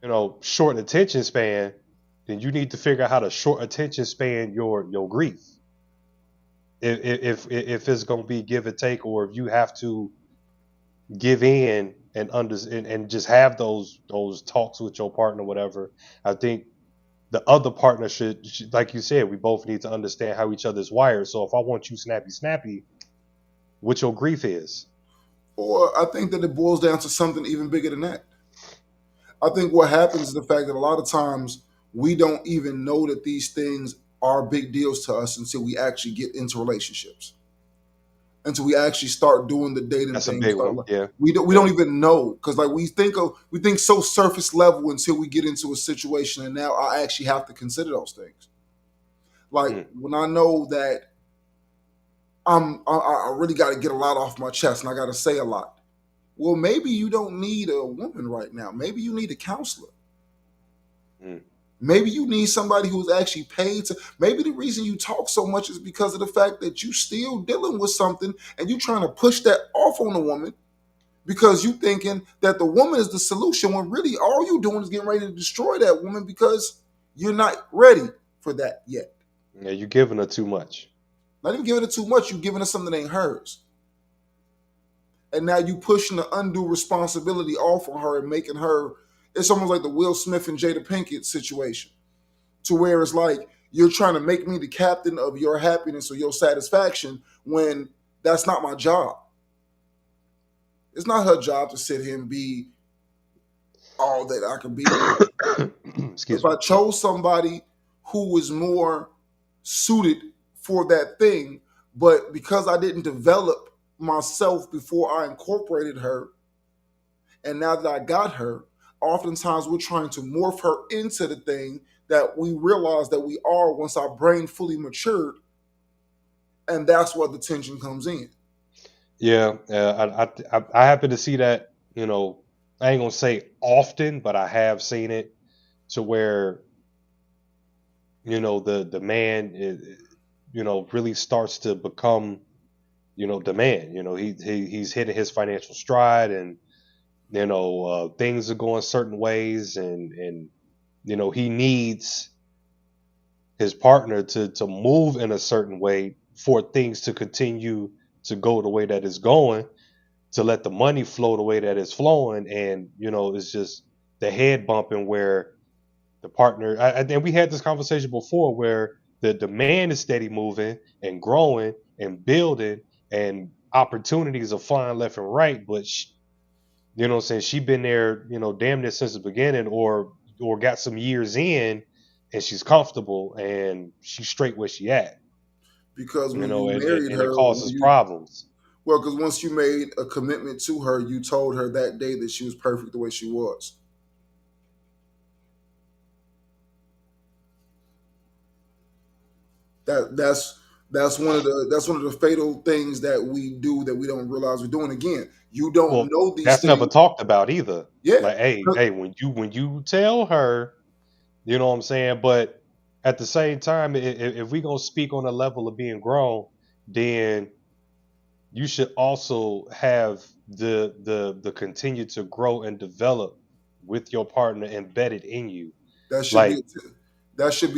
Speaker 2: you know, short attention span, then you need to figure out how to short attention span your grief. If it's gonna be give and take, or if you have to give in and just have those talks with your partner, whatever. I think the other partner should, like you said, we both need to understand how each other's wired. So if I want you snappy, what your grief is.
Speaker 1: Or I think that it boils down to something even bigger than that. I think what happens is the fact that a lot of times we don't even know that these things are big deals to us until we actually get into relationships, until we actually start doing the dating
Speaker 2: That's a
Speaker 1: thing.
Speaker 2: big one. Yeah.
Speaker 1: We don't even know because like we think so surface level until we get into a situation, and now I actually have to consider those things. Like
Speaker 2: Mm.
Speaker 1: when I know that I really got to get a lot off my chest and I got to say a lot. Well, maybe you don't need a woman right now. Maybe you need a counselor.
Speaker 2: Mm.
Speaker 1: Maybe you need somebody who's actually paid to. Maybe the reason you talk so much is because of the fact that you still dealing with something and you trying to push that off on the woman because you thinking that the woman is the solution when really all you doing is getting ready to destroy that woman because you're not ready for that yet.
Speaker 2: Yeah, you giving her too much.
Speaker 1: Not even giving her too much, you giving her something that ain't hers. And now you pushing the undue responsibility off on her and making her. It's almost like the Will Smith and Jada Pinkett situation, to where it's like you're trying to make me the captain of your happiness or your satisfaction when that's not my job. It's not her job to sit here and be all that I can be.
Speaker 2: Excuse
Speaker 1: If
Speaker 2: me.
Speaker 1: I chose somebody who was more suited for that thing, But because I didn't develop myself before I incorporated her, and now that I got her, oftentimes we're trying to morph her into the thing that we realize that we are once our brain fully matured, and that's where the tension comes in.
Speaker 2: Yeah, I happen to see that. I ain't gonna say often, but I have seen it to where the man really starts to become the man. He's hitting his financial stride, and things are going certain ways, and he needs his partner to move in a certain way for things to continue to go the way that it's going, to let the money flow the way that it's flowing. And it's just the head bumping where the partner, and we had this conversation before, where the man is steady moving and growing and building, and opportunities are flying left and right, but what I'm saying, she been there, damn near since the beginning, or got some years in, and she's comfortable and she's straight where she at.
Speaker 1: Because when you
Speaker 2: And,
Speaker 1: married
Speaker 2: it
Speaker 1: her, when
Speaker 2: causes
Speaker 1: you
Speaker 2: problems.
Speaker 1: well, because once you made a commitment to her, you told her that day that she was perfect the way she was. That's one of the fatal things that we do that we don't realize we're doing. Again, you don't
Speaker 2: Well,
Speaker 1: know these
Speaker 2: that's never
Speaker 1: things.
Speaker 2: talked about either.
Speaker 1: Yeah.
Speaker 2: Like, hey, when you tell her, what I'm saying. But at the same time, if we gonna speak on a level of being grown, then you should also have the continue to grow and develop with your partner embedded in you.
Speaker 1: That should be
Speaker 2: Like,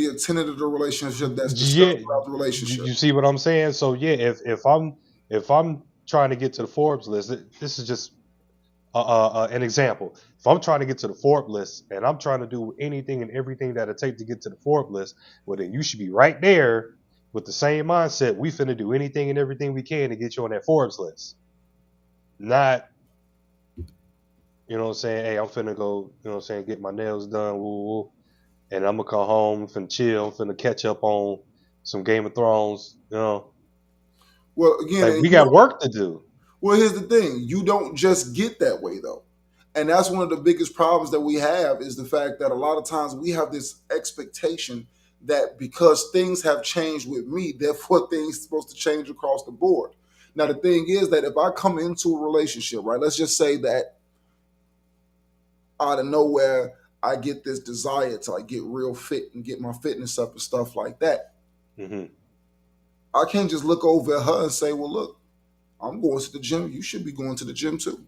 Speaker 1: a tenet of the relationship that's
Speaker 2: yeah,
Speaker 1: discussed throughout the relationship.
Speaker 2: you see what I'm saying? So yeah, if I'm trying to get to the Forbes list, this is just an example. If I'm trying to get to the Forbes list and I'm trying to do anything and everything that it takes to get to the Forbes list, well, then you should be right there with the same mindset. We finna do anything and everything we can to get you on that Forbes list. Not, what I'm saying, hey, I'm finna go, get my nails done, woo, woo, and I'm gonna come home, finna chill, finna catch up on some Game of Thrones.
Speaker 1: Well, again,
Speaker 2: Like,
Speaker 1: and
Speaker 2: we got work to do.
Speaker 1: well, here's the thing: you don't just get that way, though, and that's one of the biggest problems that we have is the fact that a lot of times we have this expectation that because things have changed with me, therefore things are supposed to change across the board. Now, the thing is that if I come into a relationship, right? Let's just say that out of nowhere I get this desire to like get real fit and get my fitness up and stuff like that.
Speaker 2: Hmm.
Speaker 1: I can't just look over at her and say, "Well, look, I'm going to the gym. You should be going to the gym too."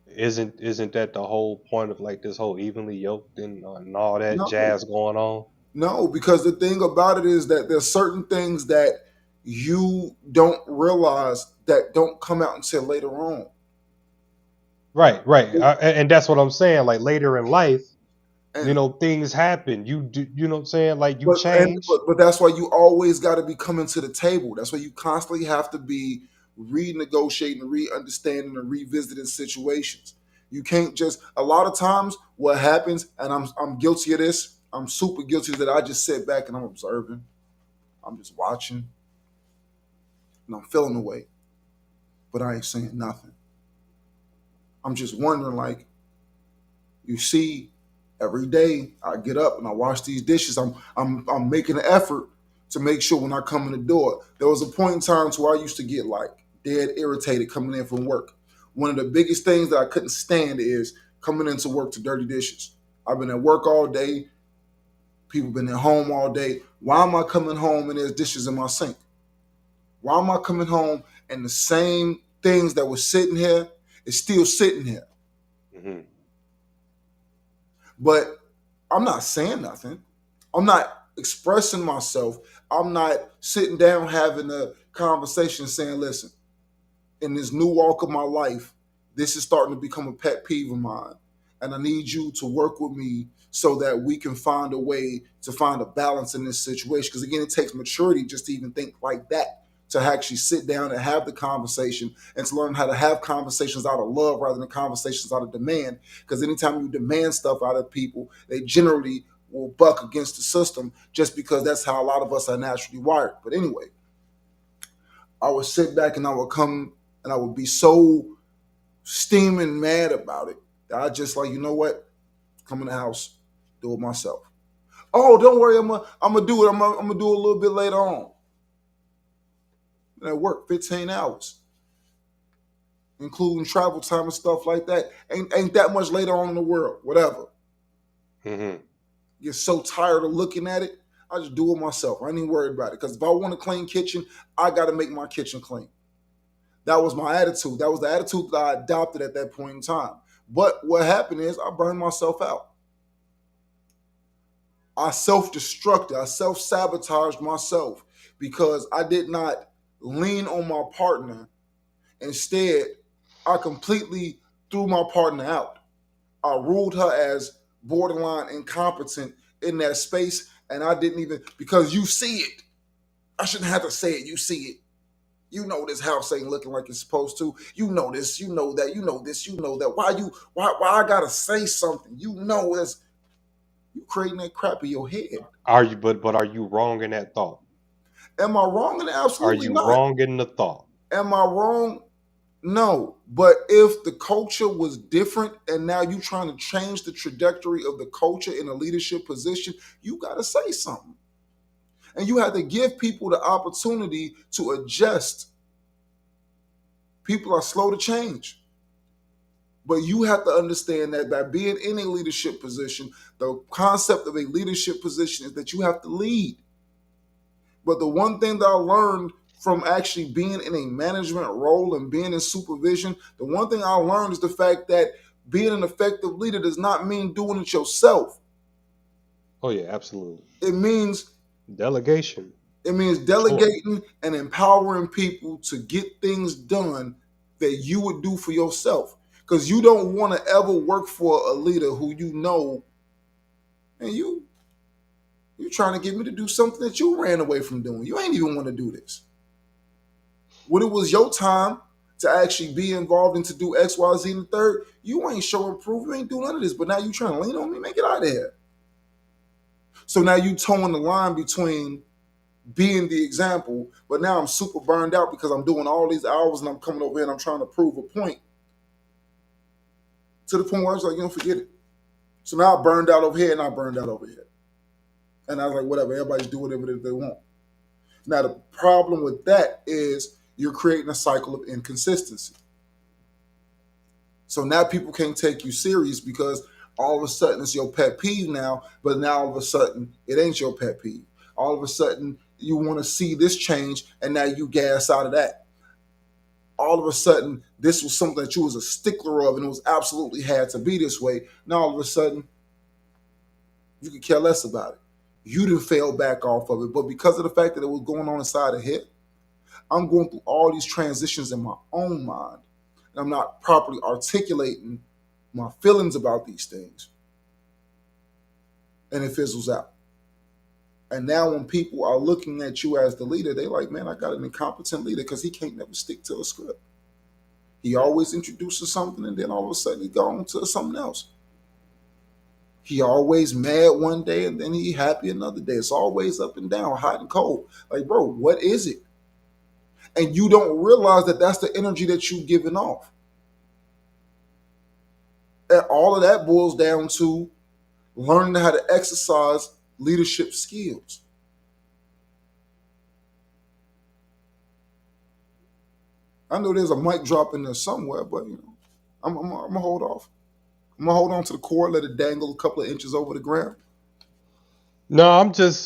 Speaker 2: Isn't that the whole point of like this whole evenly yoked and all that
Speaker 1: No,
Speaker 2: jazz going on?
Speaker 1: no, because the thing about it is that there's certain things that you don't realize that don't come out until later on.
Speaker 2: Right, right. And that's what I'm saying. Like, later in life,
Speaker 1: And
Speaker 2: things happen. You do, what I'm saying? Like, you
Speaker 1: but and
Speaker 2: change.
Speaker 1: but that's why you always got to be coming to the table. That's why you constantly have to be renegotiating, re-understanding, and revisiting situations. You can't just. A lot of times, what happens, and I'm guilty of this. I'm super guilty of that. I just sit back and I'm observing. I'm just watching, and I'm feeling the way, but I ain't saying nothing. I'm just wondering, like, you see, every day I get up and I wash these dishes. I'm making an effort to make sure when I come in the door. There was a point in time to where I used to get like dead irritated coming in from work. One of the biggest things that I couldn't stand is coming into work to dirty dishes. I've been at work all day. People been at home all day. Why am I coming home and there's dishes in my sink? Why am I coming home and the same things that were sitting here is still sitting here?
Speaker 2: Hmm.
Speaker 1: But I'm not saying nothing. I'm not expressing myself. I'm not sitting down having a conversation saying, listen, in this new walk of my life, this is starting to become a pet peeve of mine. And I need you to work with me so that we can find a way to find a balance in this situation. Because again, it takes maturity just to even think like that, to actually sit down and have the conversation and to learn how to have conversations out of love rather than conversations out of demand. Because anytime you demand stuff out of people, they generally will buck against the system just because that's how a lot of us are naturally wired. But anyway, I would sit back and I would come and I would be so steaming mad about it that I just like, you know what? Come in the house, do it myself. Oh, don't worry, I'm gonna do it. I'm gonna do it a little bit later on. And I work 15 hours, including travel time and stuff like that. Ain't that much later on in the world. Whatever.
Speaker 2: Mm-hmm.
Speaker 1: Get so tired of looking at it, I just do it myself. I ain't even worried about it. Because if I want a clean kitchen, I got to make my kitchen clean. That was my attitude. That was the attitude that I adopted at that point in time. But what happened is I burned myself out. I self-destructed. I self-sabotaged myself because I did not lean on my partner. Instead, I completely threw my partner out. I ruled her as borderline incompetent in that space, and I didn't even, because you see it. I shouldn't have to say it. You see it. You know this house ain't looking like it's supposed to. You know this. You know that. You know this. You know that. Why I gotta say something? You know this. You creating that crap in your head.
Speaker 2: Are you? But are you wrong in that thought?
Speaker 1: Am I wrong? And
Speaker 2: Are
Speaker 1: absolutely
Speaker 2: you
Speaker 1: not.
Speaker 2: wrong in the thought?
Speaker 1: Am I wrong? No. But if the culture was different and now you trying to change the trajectory of the culture in a leadership position, you got to say something. And you have to give people the opportunity to adjust. People are slow to change. But you have to understand that by being in a leadership position, the concept of a leadership position is that you have to lead. But the one thing that I learned from actually being in a management role and being in supervision, the one thing I learned is the fact that being an effective leader does not mean doing it yourself.
Speaker 2: Oh yeah, absolutely.
Speaker 1: It means
Speaker 2: Delegation. Sure.
Speaker 1: delegating and empowering people to get things done that you would do for yourself. Because you don't want to ever work for a leader who you know and you're trying to get me to do something that you ran away from doing. You ain't even want to do this. When it was your time to actually be involved and to do X, Y, Z and the third, you ain't showing proof. You ain't doing none of this. But now you trying to lean on me, make it out of here. So now you towing the line between being the example, but now I'm super burned out because I'm doing all these hours and I'm coming over here and I'm trying to prove a point to the point where I was like, you don't forget it. So now I burned out over here and I burned out over here. And I was like, whatever, everybody's do whatever they want. Now the problem with that is you're creating a cycle of inconsistency. So now people can't take you serious because all of a sudden it's your pet peeve now, but now all of a sudden it ain't your pet peeve. All of a sudden you want to see this change and now you gas out of that. All of a sudden this was something that you was a stickler of and it was absolutely had to be this way. Now all of a sudden you could care less about it. You didn't fail back off of it, but because of the fact that it was going on inside of here, I'm going through all these transitions in my own mind. And I'm not properly articulating my feelings about these things. And it fizzles out. And now when people are looking at you as the leader, they like, man, I got an incompetent leader because he can't never stick to a script. He always introduces something and then all of a sudden he goes on to something else. He always mad one day and then he happy another day. It's always up and down, hot and cold. Like, bro, what is it? And you don't realize that that's the energy that you're giving off. And all of that boils down to learning how to exercise leadership skills. I know there's a mic drop in there somewhere, but I'm gonna hold off. I'm gonna hold on to the cord, let it dangle a couple of inches over the ground.
Speaker 2: No, I'm just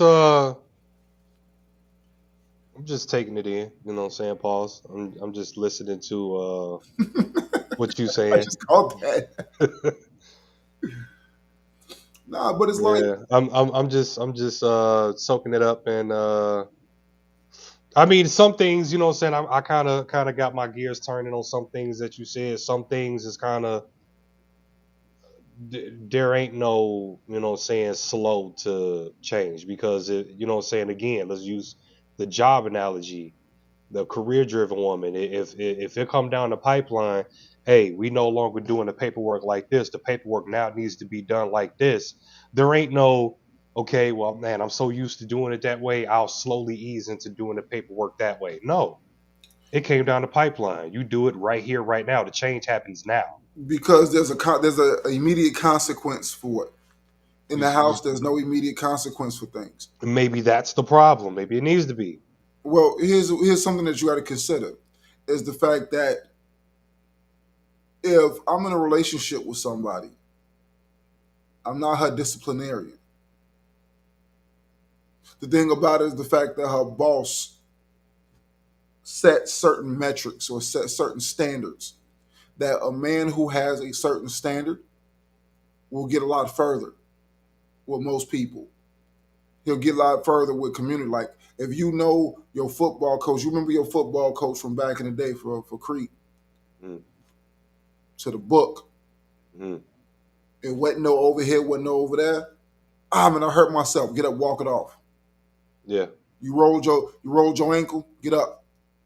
Speaker 2: taking it in, you know what I'm saying, pause. I'm just listening to what you
Speaker 1: I
Speaker 2: saying.
Speaker 1: just called that. Nah, but it's like,
Speaker 2: Yeah. I'm just soaking it up and I mean some things, you know what I'm saying, I kinda got my gears turning on some things that you said. Some things is kinda there ain't no, you know what I'm saying, slow to change because you know what I'm saying, again, let's use the job analogy, the career driven woman. If it come down the pipeline, hey, we no longer doing the paperwork like this. The paperwork now needs to be done like this. There ain't no. okay, well, man, I'm so used to doing it that way, I'll slowly ease into doing the paperwork that way. No, it came down the pipeline. You do it right here, right now. The change happens now.
Speaker 1: because there's a immediate consequence for it. In
Speaker 2: You,
Speaker 1: the
Speaker 2: you,
Speaker 1: house, there's no immediate consequence for things.
Speaker 2: maybe that's the problem. Maybe it needs to be.
Speaker 1: Well, here's something that you got to consider is the fact that if I'm in a relationship with somebody, I'm not her disciplinarian. The thing about it is the fact that her boss set certain metrics or set certain standards that a man who has a certain standard will get a lot further with most people. He'll get a lot further with community. Like if you know your football coach, you remember your football coach from back in the day for Creek
Speaker 2: Mm,
Speaker 1: to the book.
Speaker 2: mm,
Speaker 1: It wasn't no over here, wasn't no over there. Ah man, I hurt myself. Get up, walk it off.
Speaker 2: yeah,
Speaker 1: You rolled your ankle, get up.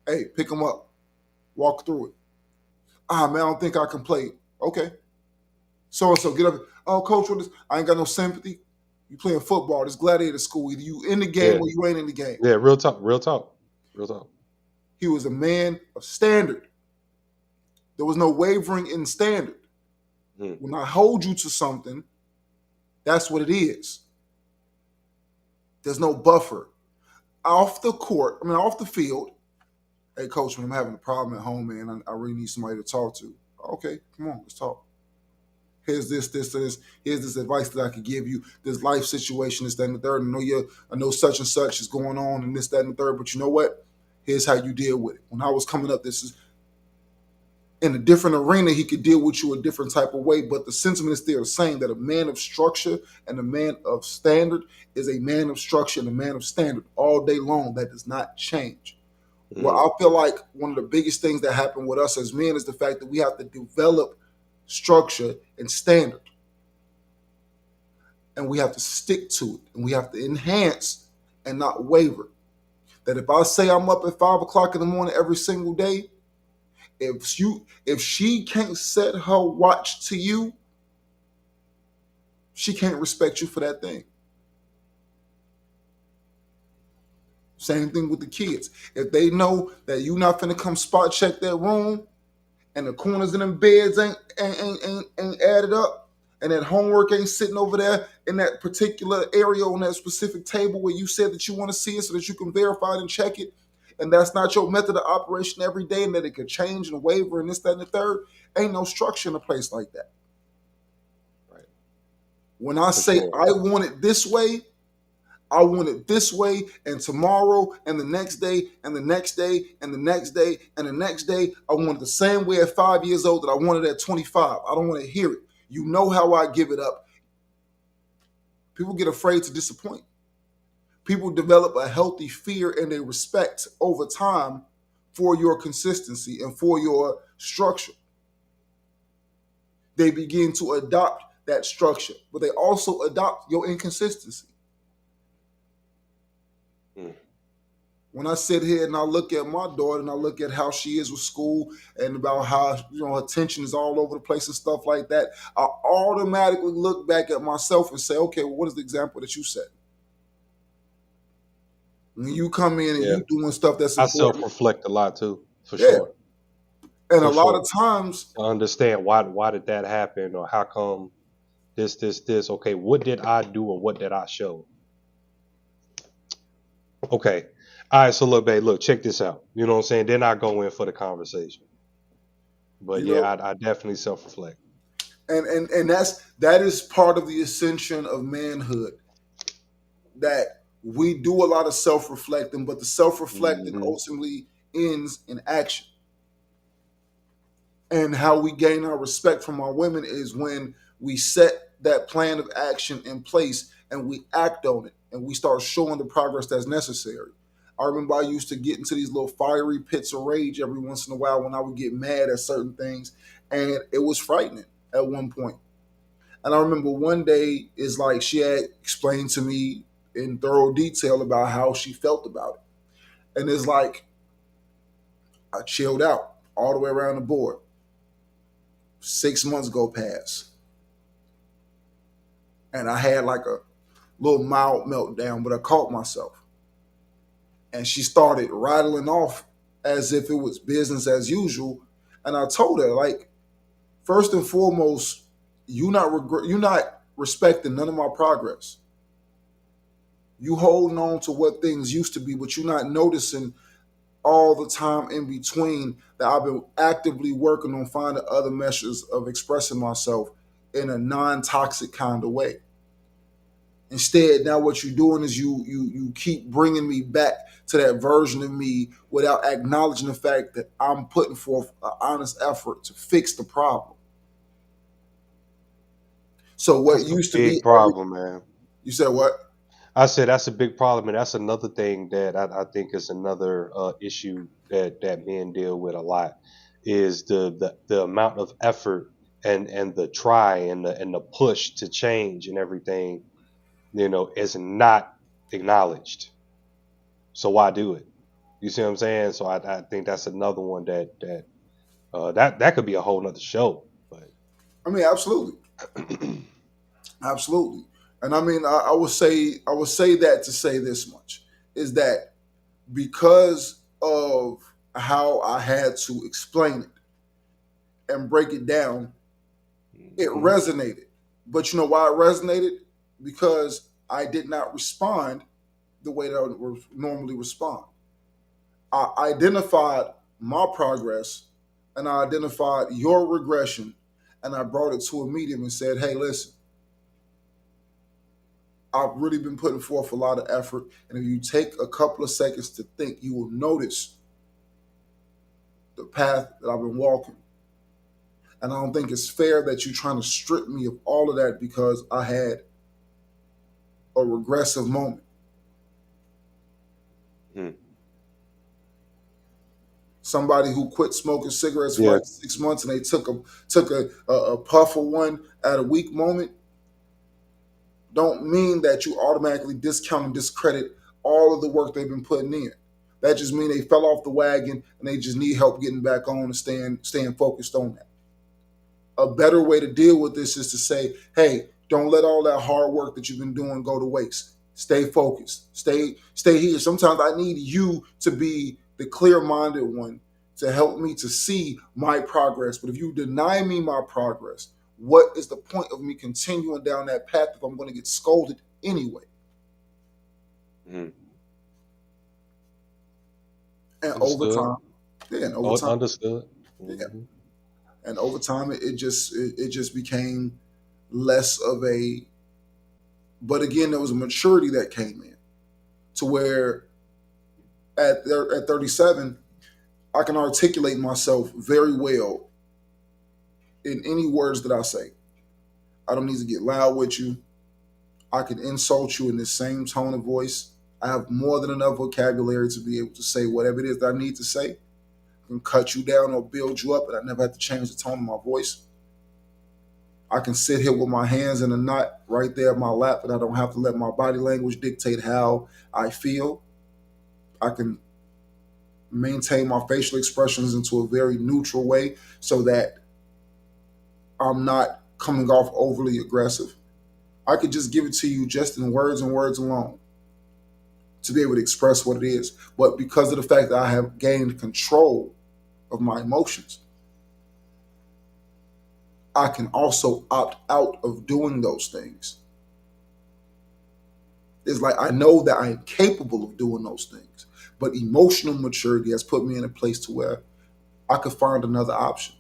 Speaker 1: Hey, pick him up. Walk through it. Ah man, I don't think I can play. Okay. So and so, get up. Oh, coach, what is I ain't got no sympathy. You playing football, this gladiator school. Either you in the game
Speaker 2: yeah,
Speaker 1: or you ain't in the game.
Speaker 2: yeah. Real talk, real talk, real talk.
Speaker 1: He was a man of standard. There was no wavering in standard.
Speaker 2: Mm,
Speaker 1: When I hold you to something, that's what it is. There's no buffer. Off the court, off the field, hey, coach, man, I'm having a problem at home, man. I really need somebody to talk to. Okay, come on, let's talk. Here's this. Here's this advice that I could give you. This life situation, this, that, and the third. I know such and such is going on, and this, that, and the third. But you know what? Here's how you deal with it. When I was coming up, this is in a different arena. He could deal with you a different type of way. But the sentiment is still the same: that a man of structure and a man of standard is a man of structure and a man of standard all day long. That does not change. Well,
Speaker 2: mm,
Speaker 1: I feel like one of the biggest things that happen with us as men is the fact that we have to develop structure and standard, and we have to stick to it, and we have to enhance and not waver. That if I say I'm up at 5 o'clock in the morning every single day, if she can't set her watch to you, she can't respect you for that thing. Same thing with the kids. If they know that you're not finna come spot check that room, and the corners in them beds ain't added up, and that homework ain't sitting over there in that particular area on that specific table where you said that you want to see it so that you can verify it and check it, and that's not your method of operation every day, and that it could change and waver and this, that, and the third, ain't no structure in a place like that.
Speaker 2: right,
Speaker 1: When I
Speaker 2: for
Speaker 1: say
Speaker 2: sure.
Speaker 1: I want it this way, I want it this way, and tomorrow, and the next day, and the next day, and the next day, and the next day. I want it the same way at 5 years old that I wanted at 25. I don't want to hear it. You know how I give it up. People get afraid to disappoint. People develop a healthy fear and a respect over time for your consistency and for your structure. They begin to adopt that structure, but they also adopt your inconsistency.
Speaker 2: Mm,
Speaker 1: When I sit here and I look at my daughter and I look at how she is with school and about how her attention is all over the place and stuff like that, I automatically look back at myself and say, okay, well, what is the example that you set? When you come in and
Speaker 2: yeah,
Speaker 1: you doing stuff that's
Speaker 2: I
Speaker 1: important,
Speaker 2: self-reflect a lot too, for
Speaker 1: yeah.
Speaker 2: sure,
Speaker 1: And a
Speaker 2: for
Speaker 1: lot
Speaker 2: sure.
Speaker 1: of times,
Speaker 2: To understand why did that happen, or how come this. Okay, what did I do, or what did I show? Okay, all right. So look, babe, look, check this out. You know what I'm saying? Then I go in for the conversation. But
Speaker 1: you
Speaker 2: yeah,
Speaker 1: know,
Speaker 2: I definitely self-reflect.
Speaker 1: and that is part of the ascension of manhood. That we do a lot of self-reflecting, but the self-reflecting
Speaker 2: Hmm.
Speaker 1: ultimately ends in action. And how we gain our respect from our women is when we set that plan of action in place and we act on it and we start showing the progress that's necessary. I remember I used to get into these little fiery pits of rage every once in a while when I would get mad at certain things, and it was frightening at one point. And I remember one day is like she had explained to me in thorough detail about how she felt about it. And it's like I chilled out all the way around the board. 6 months go past, and I had like little mild meltdown, but I caught myself. And she started rattling off as if it was business as usual. And I told her, like, first and foremost, you're not respecting none of my progress. You holding on to what things used to be, but you're not noticing all the time in between that I've been actively working on finding other measures of expressing myself in a non-toxic kind of way. Instead, now what you're doing is you keep bringing me back to that version of me without acknowledging the fact that I'm putting forth an honest effort to fix the problem. So what
Speaker 2: That's a
Speaker 1: used to
Speaker 2: big
Speaker 1: be
Speaker 2: problem, man.
Speaker 1: you said what?
Speaker 2: I said that's a big problem, and that's another thing that I think is another issue that men deal with a lot is the amount of effort and the try and the push to change and everything, is not acknowledged. So why do it? You see what I'm saying? So I think that's another one that could be a whole nother show. But
Speaker 1: I mean, absolutely, absolutely. And I mean, I would say that to say this much is that because of how I had to explain it and break it down, it
Speaker 2: Mhm.
Speaker 1: resonated. But you know why it resonated? Because I did not respond the way that I would normally respond. I identified my progress and I identified your regression and I brought it to a medium and said, hey, listen, I've really been putting forth a lot of effort. And if you take a couple of seconds to think, you will notice the path that I've been walking. And I don't think it's fair that you're trying to strip me of all of that because I had a regressive moment.
Speaker 2: Mhm.
Speaker 1: Somebody who quit smoking cigarettes for
Speaker 2: Yeah.
Speaker 1: like 6 months and they took a puff of one at a weak moment don't mean that you automatically discount and discredit all of the work they've been putting in. That just means they fell off the wagon and they just need help getting back on and staying focused on that. A better way to deal with this is to say, hey, don't let all that hard work that you've been doing go to waste. Stay focused. Stay here. Sometimes I need you to be the clear-minded one to help me to see my progress. But if you deny me my progress, what is the point of me continuing down that path if I'm going to get scolded anyway?
Speaker 2: Mhm.
Speaker 1: And over
Speaker 2: Understood.
Speaker 1: time, yeah, and over
Speaker 2: Oh,
Speaker 1: time,
Speaker 2: understood.
Speaker 1: yeah,
Speaker 2: Hmm.
Speaker 1: and over time, it just became less of a. But again, there was a maturity that came in to where at 37, I can articulate myself very well in any words that I say. I don't need to get loud with you. I can insult you in the same tone of voice. I have more than enough vocabulary to be able to say whatever it is that I need to say. I can cut you down or build you up, and I never have to change the tone of my voice. I can sit here with my hands in a knot right there at my lap, and I don't have to let my body language dictate how I feel. I can maintain my facial expressions into a very neutral way so that I'm not coming off overly aggressive. I could just give it to you just in words and words alone to be able to express what it is. But because of the fact that I have gained control of my emotions, I can also opt out of doing those things. It's like I know that I am capable of doing those things, but emotional maturity has put me in a place to where I could find another option.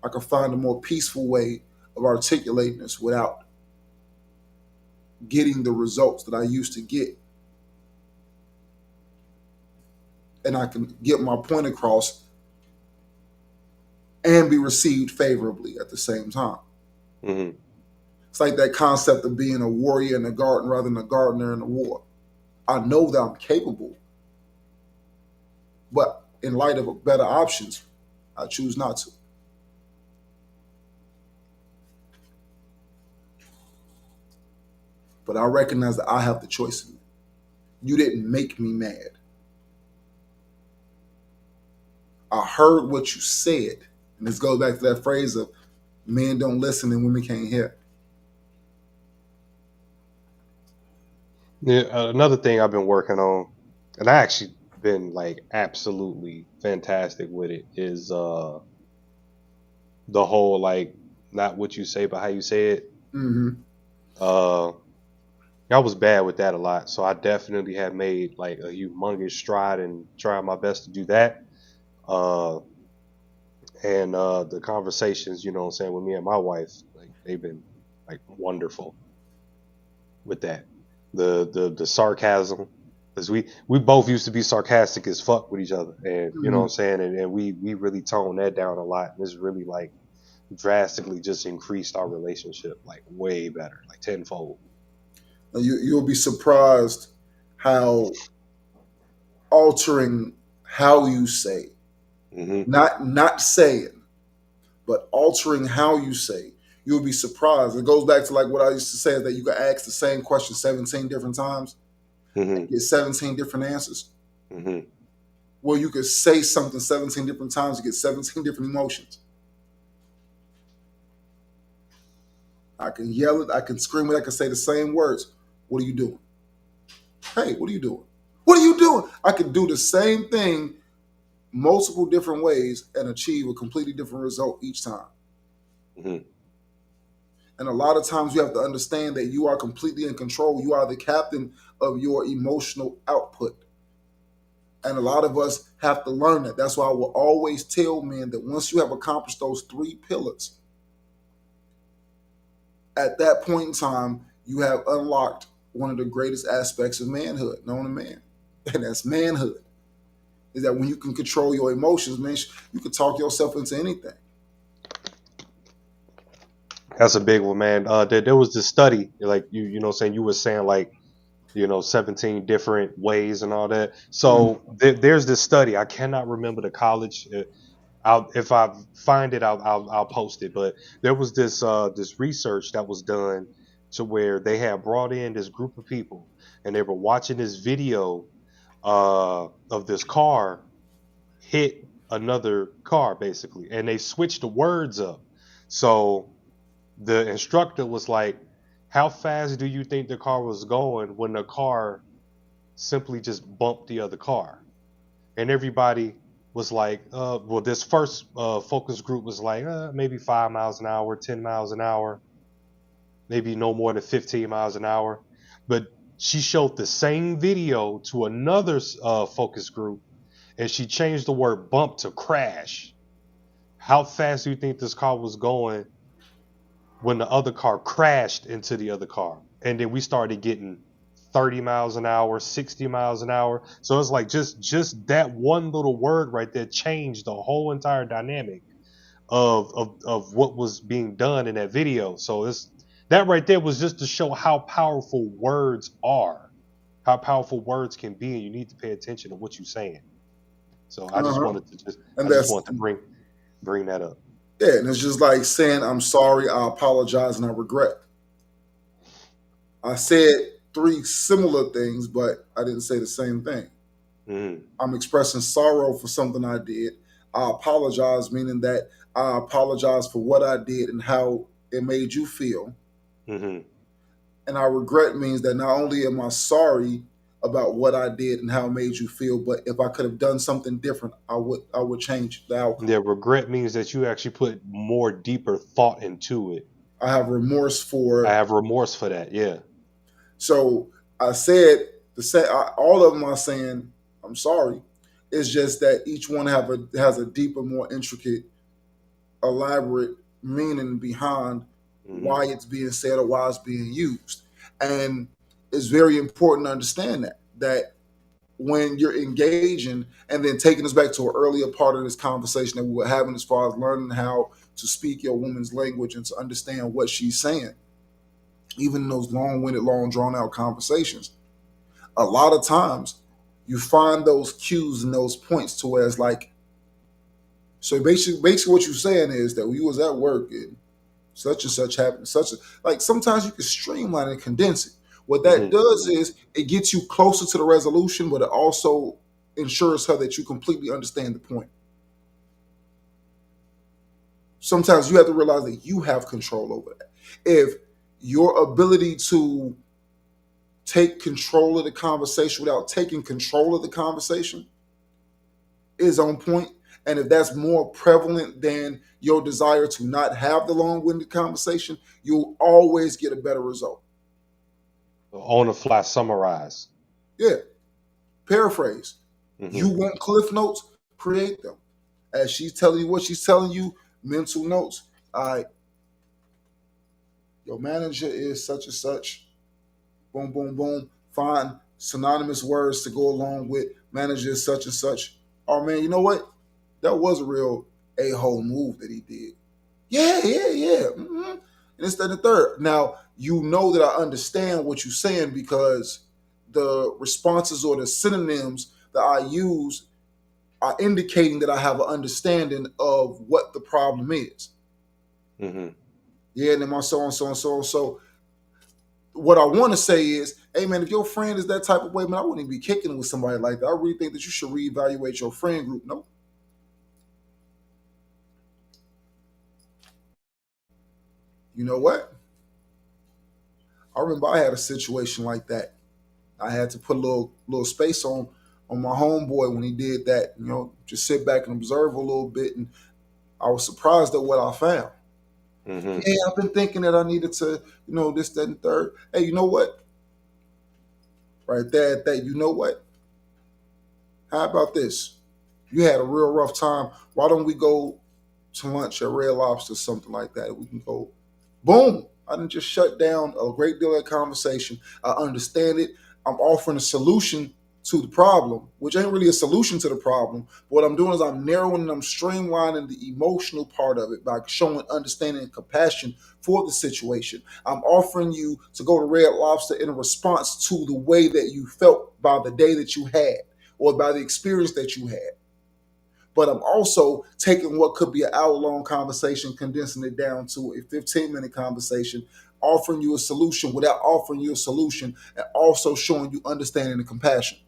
Speaker 1: I could find a more peaceful way of articulating this without getting the results that I used to get. And I can get my point across and be received favorably at the same time.
Speaker 2: Hmm.
Speaker 1: It's like that concept of being a warrior in the garden rather than a gardener in the war. I know that I'm capable, but in light of better options, I choose not to. But I recognize that I have the choice in it. You didn't make me mad. I heard what you said. And this goes back to that phrase of men don't listen and women can't hear.
Speaker 2: Yeah, another thing I've been working on, and I actually been like absolutely fantastic with it, is the whole like not what you say but how you say it.
Speaker 1: Hmm.
Speaker 2: Uh, I was bad with that a lot, so I definitely have made like a humongous stride in trying my best to do that. Uh, and the conversations, you know, what I'm saying with me and my wife, like they've been like wonderful with that. The sarcasm, because we both used to be sarcastic as fuck with each other, and you know what I'm
Speaker 1: Hmm.
Speaker 2: saying, and we really toned that down a lot, and it's really like drastically just increased our relationship like way better, like tenfold.
Speaker 1: You'll be surprised how altering how you say,
Speaker 2: Hmm.
Speaker 1: not saying, but altering how you say, you'll be surprised. It goes back to like what I used to say, that you can ask the same question 17 different times
Speaker 2: Hmm.
Speaker 1: and get 17 different answers.
Speaker 2: Hmm.
Speaker 1: Well, you could say something 17 different times, you get 17 different emotions. I can yell it, I can scream it, I can say the same words. What are you doing? Hey, what are you doing? What are you doing? I can do the same thing multiple different ways and achieve a completely different result each time.
Speaker 2: Hmm.
Speaker 1: And a lot of times you have to understand that you are completely in control. You are the captain of your emotional output. And a lot of us have to learn that. That's why I will always tell men that once you have accomplished those three pillars, at that point in time, you have unlocked one of the greatest aspects of manhood, known to man. And that's manhood. Is that when you can control your emotions, man, you can talk yourself into anything.
Speaker 2: That's a big one, man. There was this study, like you know, what I'm saying you were saying like 17 different ways and all that.
Speaker 1: Mhm.
Speaker 2: So there's this study. I cannot remember the college. I'll if I find it, I'll post it. But there was this research that was done to where they had brought in this group of people and they were watching this video of this car hit another car basically, and they switched the words up. So the instructor was like, "How fast do you think the car was going when the car simply just bumped the other car?" And everybody was like, well, this first focus group was like, maybe 5 miles an hour, 10 miles an hour, maybe no more than 15 miles an hour. But she showed the same video to another focus group and she changed the word bump to crash. How fast do you think this car was going when the other car crashed into the other car? And then we started getting 30 miles an hour, 60 miles an hour. So it's like just that one little word right there changed the whole entire dynamic of what was being done in that video. So it's that right there was just to show how powerful words are, how powerful words can be, and you need to pay attention to what you're saying. So
Speaker 1: Uh-huh.
Speaker 2: I
Speaker 1: And
Speaker 2: just
Speaker 1: that's
Speaker 2: wanted to bring that up.
Speaker 1: yeah, and it's just like saying I'm sorry, I apologize, and I regret. I said three similar things, but I didn't say the same thing.
Speaker 2: Hmm.
Speaker 1: I'm expressing sorrow for something I did. I apologize, meaning that I apologize for what I did and how it made you feel.
Speaker 2: Hmm.
Speaker 1: And I regret means that not only am I sorry about what I did and how it made you feel, but if I could have done something different, I would change the outcome.
Speaker 2: Yeah, regret means that you actually put more deeper thought into it.
Speaker 1: I have remorse
Speaker 2: I
Speaker 1: for.
Speaker 2: have remorse for that. Yeah.
Speaker 1: So I said all of them are saying I'm sorry. It's just that each one has a deeper, more intricate, elaborate meaning behind
Speaker 2: Hmm.
Speaker 1: why it's being said or why it's being used. And it's very important to understand that when you're engaging and then taking us back to an earlier part of this conversation that we were having as far as learning how to speak your woman's language and to understand what she's saying, even in those long-winded, long drawn-out conversations, a lot of times you find those cues and those points to where it's like, so basically what you're saying is that when you was at work and such and such happened, such a, like sometimes you can streamline and condense it. What that
Speaker 2: Hmm.
Speaker 1: does is it gets you closer to the resolution, but it also ensures her that you completely understand the point. Sometimes you have to realize that you have control over that. If your ability to take control of the conversation without taking control of the conversation is on point. And if that's more prevalent than your desire to not have the long-winded conversation, you'll always get a better result.
Speaker 2: On the fly summarize.
Speaker 1: Yeah. Paraphrase.
Speaker 2: Mm-hmm.
Speaker 1: You want cliff notes? Create them. As she's telling you what she's telling you, mental notes. All right. Your manager is such and such. Boom, boom, boom. Find synonymous words to go along with manager is such and such. Oh man, you know what? That was a real a-hole move that he did. Yeah. Mm-hmm. And it's that the third. Now, you know that I understand what you're saying because the responses or the synonyms that I use are indicating that I have an understanding of what the problem is.
Speaker 2: Mm-hmm.
Speaker 1: Yeah, and then my so on, so on, so on. So what I want to say is, hey man, if your friend is that type of way, man, I wouldn't even be kicking it with somebody like that. I really think that you should reevaluate your friend group. No. You know what? I remember I had a situation like that. I had to put a little space on my homeboy when he did that. You know, just sit back and observe a little bit, and I was surprised at what I found.
Speaker 2: Mm-hmm.
Speaker 1: Hey, I've been thinking that I needed to, this, that, and third. Hey, you know what? Right there at that, you know what? How about this? You had a real rough time. Why don't we go to lunch at Red Lobster, something like that? We can go, boom. I didn't just shut down a great deal of conversation. I understand it. I'm offering a solution to the problem, which ain't really a solution to the problem. What I'm doing is I'm narrowing and I'm streamlining the emotional part of it by showing understanding and compassion for the situation. I'm offering you to go to Red Lobster in response to the way that you felt by the day that you had or by the experience that you had. But I'm also taking what could be an hour-long conversation, condensing it down to a 15-minute conversation, offering you a solution without offering you a solution, and also showing you understanding and compassion.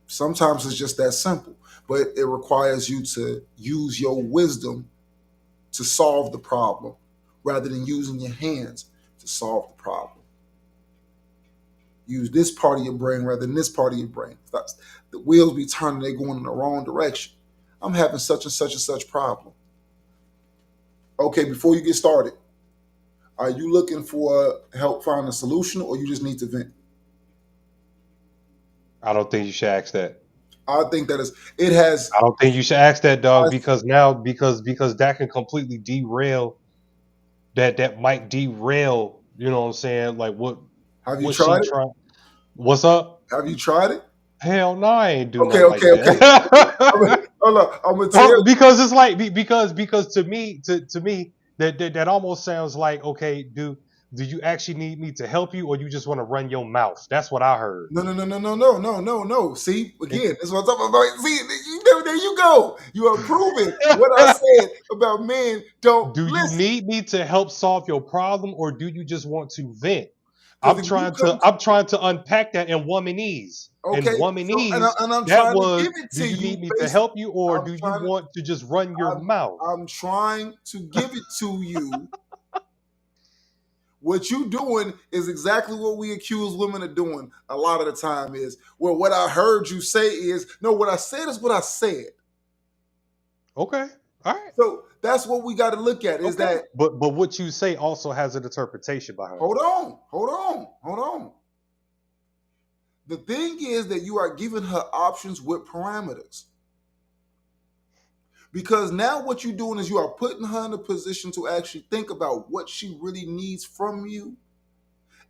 Speaker 1: Sometimes it's just that simple, but it requires you to use your wisdom to solve the problem rather than using your hands to solve the problem. Use this part of your brain rather than this part of your brain. The wheels be turning, they're going in the wrong direction. I'm having such and such and such problem. Okay, before you get started, are you looking for help finding a solution or you just need to vent?
Speaker 2: I don't think you should ask that.
Speaker 1: I think that it has.
Speaker 2: I don't think you should ask that, dog, because now because that can completely derail that might derail, you know what I'm saying? Like
Speaker 1: Have you
Speaker 2: what she
Speaker 1: tried it?
Speaker 2: trying what's up?
Speaker 1: Have you tried it?
Speaker 2: Hell no, I ain't do
Speaker 1: Okay,
Speaker 2: nothing like
Speaker 1: okay, okay.
Speaker 2: that.
Speaker 1: Hold on, I'm gonna tell.
Speaker 2: Because it's like because to me that almost sounds like, okay, do you actually need me to help you or you just want to run your mouth? That's what I heard.
Speaker 1: No. See,
Speaker 2: And
Speaker 1: again, that's what I'm talking about. See, there you go. You are proving what I said about men don't
Speaker 2: do you
Speaker 1: listen.
Speaker 2: need me to help solve your problem or do you just want to vent?
Speaker 1: Because
Speaker 2: I'm
Speaker 1: if you
Speaker 2: trying
Speaker 1: come,
Speaker 2: to I'm trying to unpack that in womanese. In
Speaker 1: okay, so
Speaker 2: womanese,
Speaker 1: and I'm
Speaker 2: that
Speaker 1: trying to
Speaker 2: was,
Speaker 1: give it
Speaker 2: do
Speaker 1: to
Speaker 2: you
Speaker 1: you
Speaker 2: need me to
Speaker 1: based.
Speaker 2: help you or
Speaker 1: I'm
Speaker 2: do you
Speaker 1: trying to.
Speaker 2: want to just run your
Speaker 1: I'm
Speaker 2: mouth?
Speaker 1: I'm trying to give it to you. What you doing is exactly what we accuse women of doing a lot of the time is, well, what I heard you say is, no, what I said is what I said.
Speaker 2: Okay. All right.
Speaker 1: So that's what we got to look at is
Speaker 2: Okay.
Speaker 1: that,
Speaker 2: But what you say also has an interpretation behind it.
Speaker 1: hold on. The thing is that you are giving her options with parameters. Because now what you're doing is you are putting her in a position to actually think about what she really needs from you.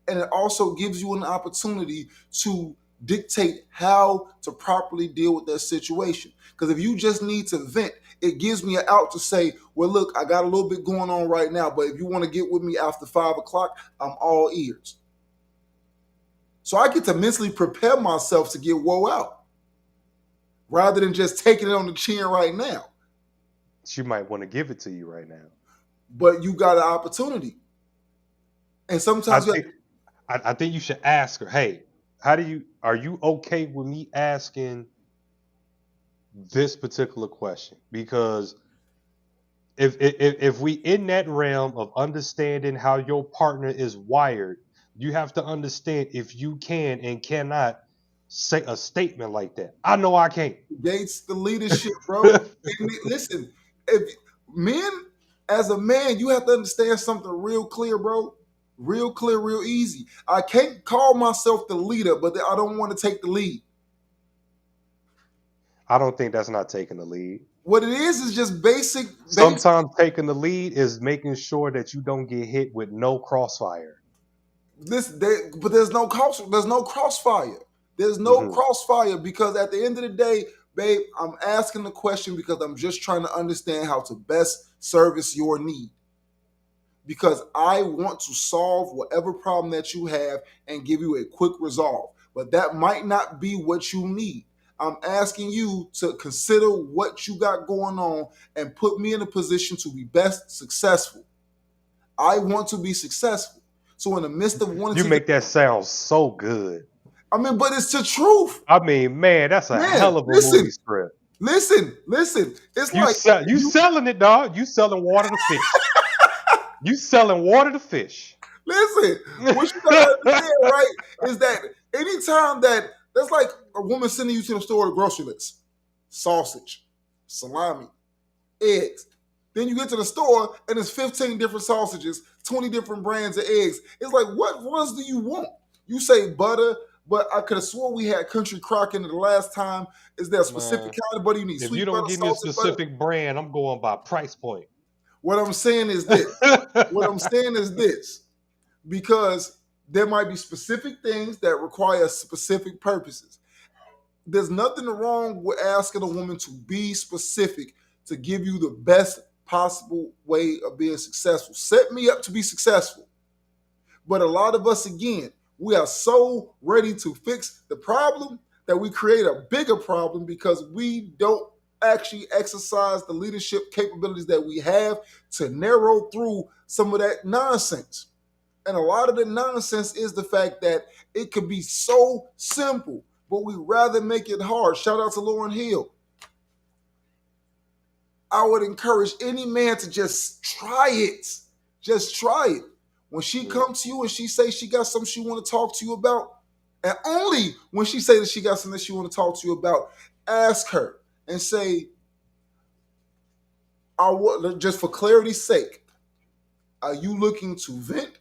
Speaker 1: And it also gives you an opportunity to dictate how to properly deal with that situation. Because if you just need to vent, it gives me an out to say, well, look, I got a little bit going on right now, but if you want to get with me after 5 o'clock, I'm all ears. So I get to mentally prepare myself to get woe out rather than just taking it on the chin right now.
Speaker 2: She might want to give it to you right now.
Speaker 1: But you got an opportunity. And
Speaker 2: I
Speaker 1: sometimes you have,
Speaker 2: think I think you should ask her, hey, are you okay with me asking this particular question? Because if we in that realm of understanding how your partner is wired, you have to understand if you can and cannot say a statement like that. I know I can't.
Speaker 1: Gates the leadership, bro. And listen, if men, as a man, you have to understand something real clear, bro. Real clear, real easy. I can't call myself the leader, but I don't want to take the lead.
Speaker 2: I don't think that's not taking the lead.
Speaker 1: What it is just basic.
Speaker 2: Sometimes taking the lead is making sure that you don't get hit with no crossfire.
Speaker 1: But there's no crossfire. There's no
Speaker 2: Mm-hmm.
Speaker 1: crossfire because at the end of the day, babe, I'm asking the question because I'm just trying to understand how to best service your need. Because I want to solve whatever problem that you have and give you a quick resolve. But that might not be what you need. I'm asking you to consider what you got going on and put me in a position to be best successful. I want to be successful. So in the midst of wanting
Speaker 2: You
Speaker 1: to
Speaker 2: make that sound so good.
Speaker 1: I mean, but it's the truth.
Speaker 2: I mean, man, that's a hell of a movie script.
Speaker 1: Listen. It's
Speaker 2: you selling it, dog. You selling water to fish. You selling water to fish.
Speaker 1: Listen, what you gotta understand, right, is that anytime that's like a woman sending you to the store to grocery list, sausage, salami, eggs. Then you get to the store and there's 15 different sausages, 20 different brands of eggs. It's like, what ones do you want? You say butter, but I could have sworn we had country crock in it the last time. Is there a specific kind of butter you need?
Speaker 2: If
Speaker 1: sweet
Speaker 2: you don't
Speaker 1: butter,
Speaker 2: give me a
Speaker 1: salted
Speaker 2: specific
Speaker 1: butter?
Speaker 2: brand, I'm going by price point.
Speaker 1: What I'm saying is this. Because there might be specific things that require specific purposes. There's nothing wrong with asking a woman to be specific to give you the best possible way of being successful. Set me up to be successful. But a lot of us, again, we are so ready to fix the problem that we create a bigger problem because we don't actually exercise the leadership capabilities that we have to narrow through some of that nonsense. And a lot of the nonsense is the fact that it could be so simple, but we rather make it hard. Shout out to Lauryn Hill. I would encourage any man to just try it. Just try it. When she comes to you and she says she got something she want to talk to you about, and only when she says that she got something that she want to talk to you about, ask her and say, just for clarity's sake, are you looking to vent?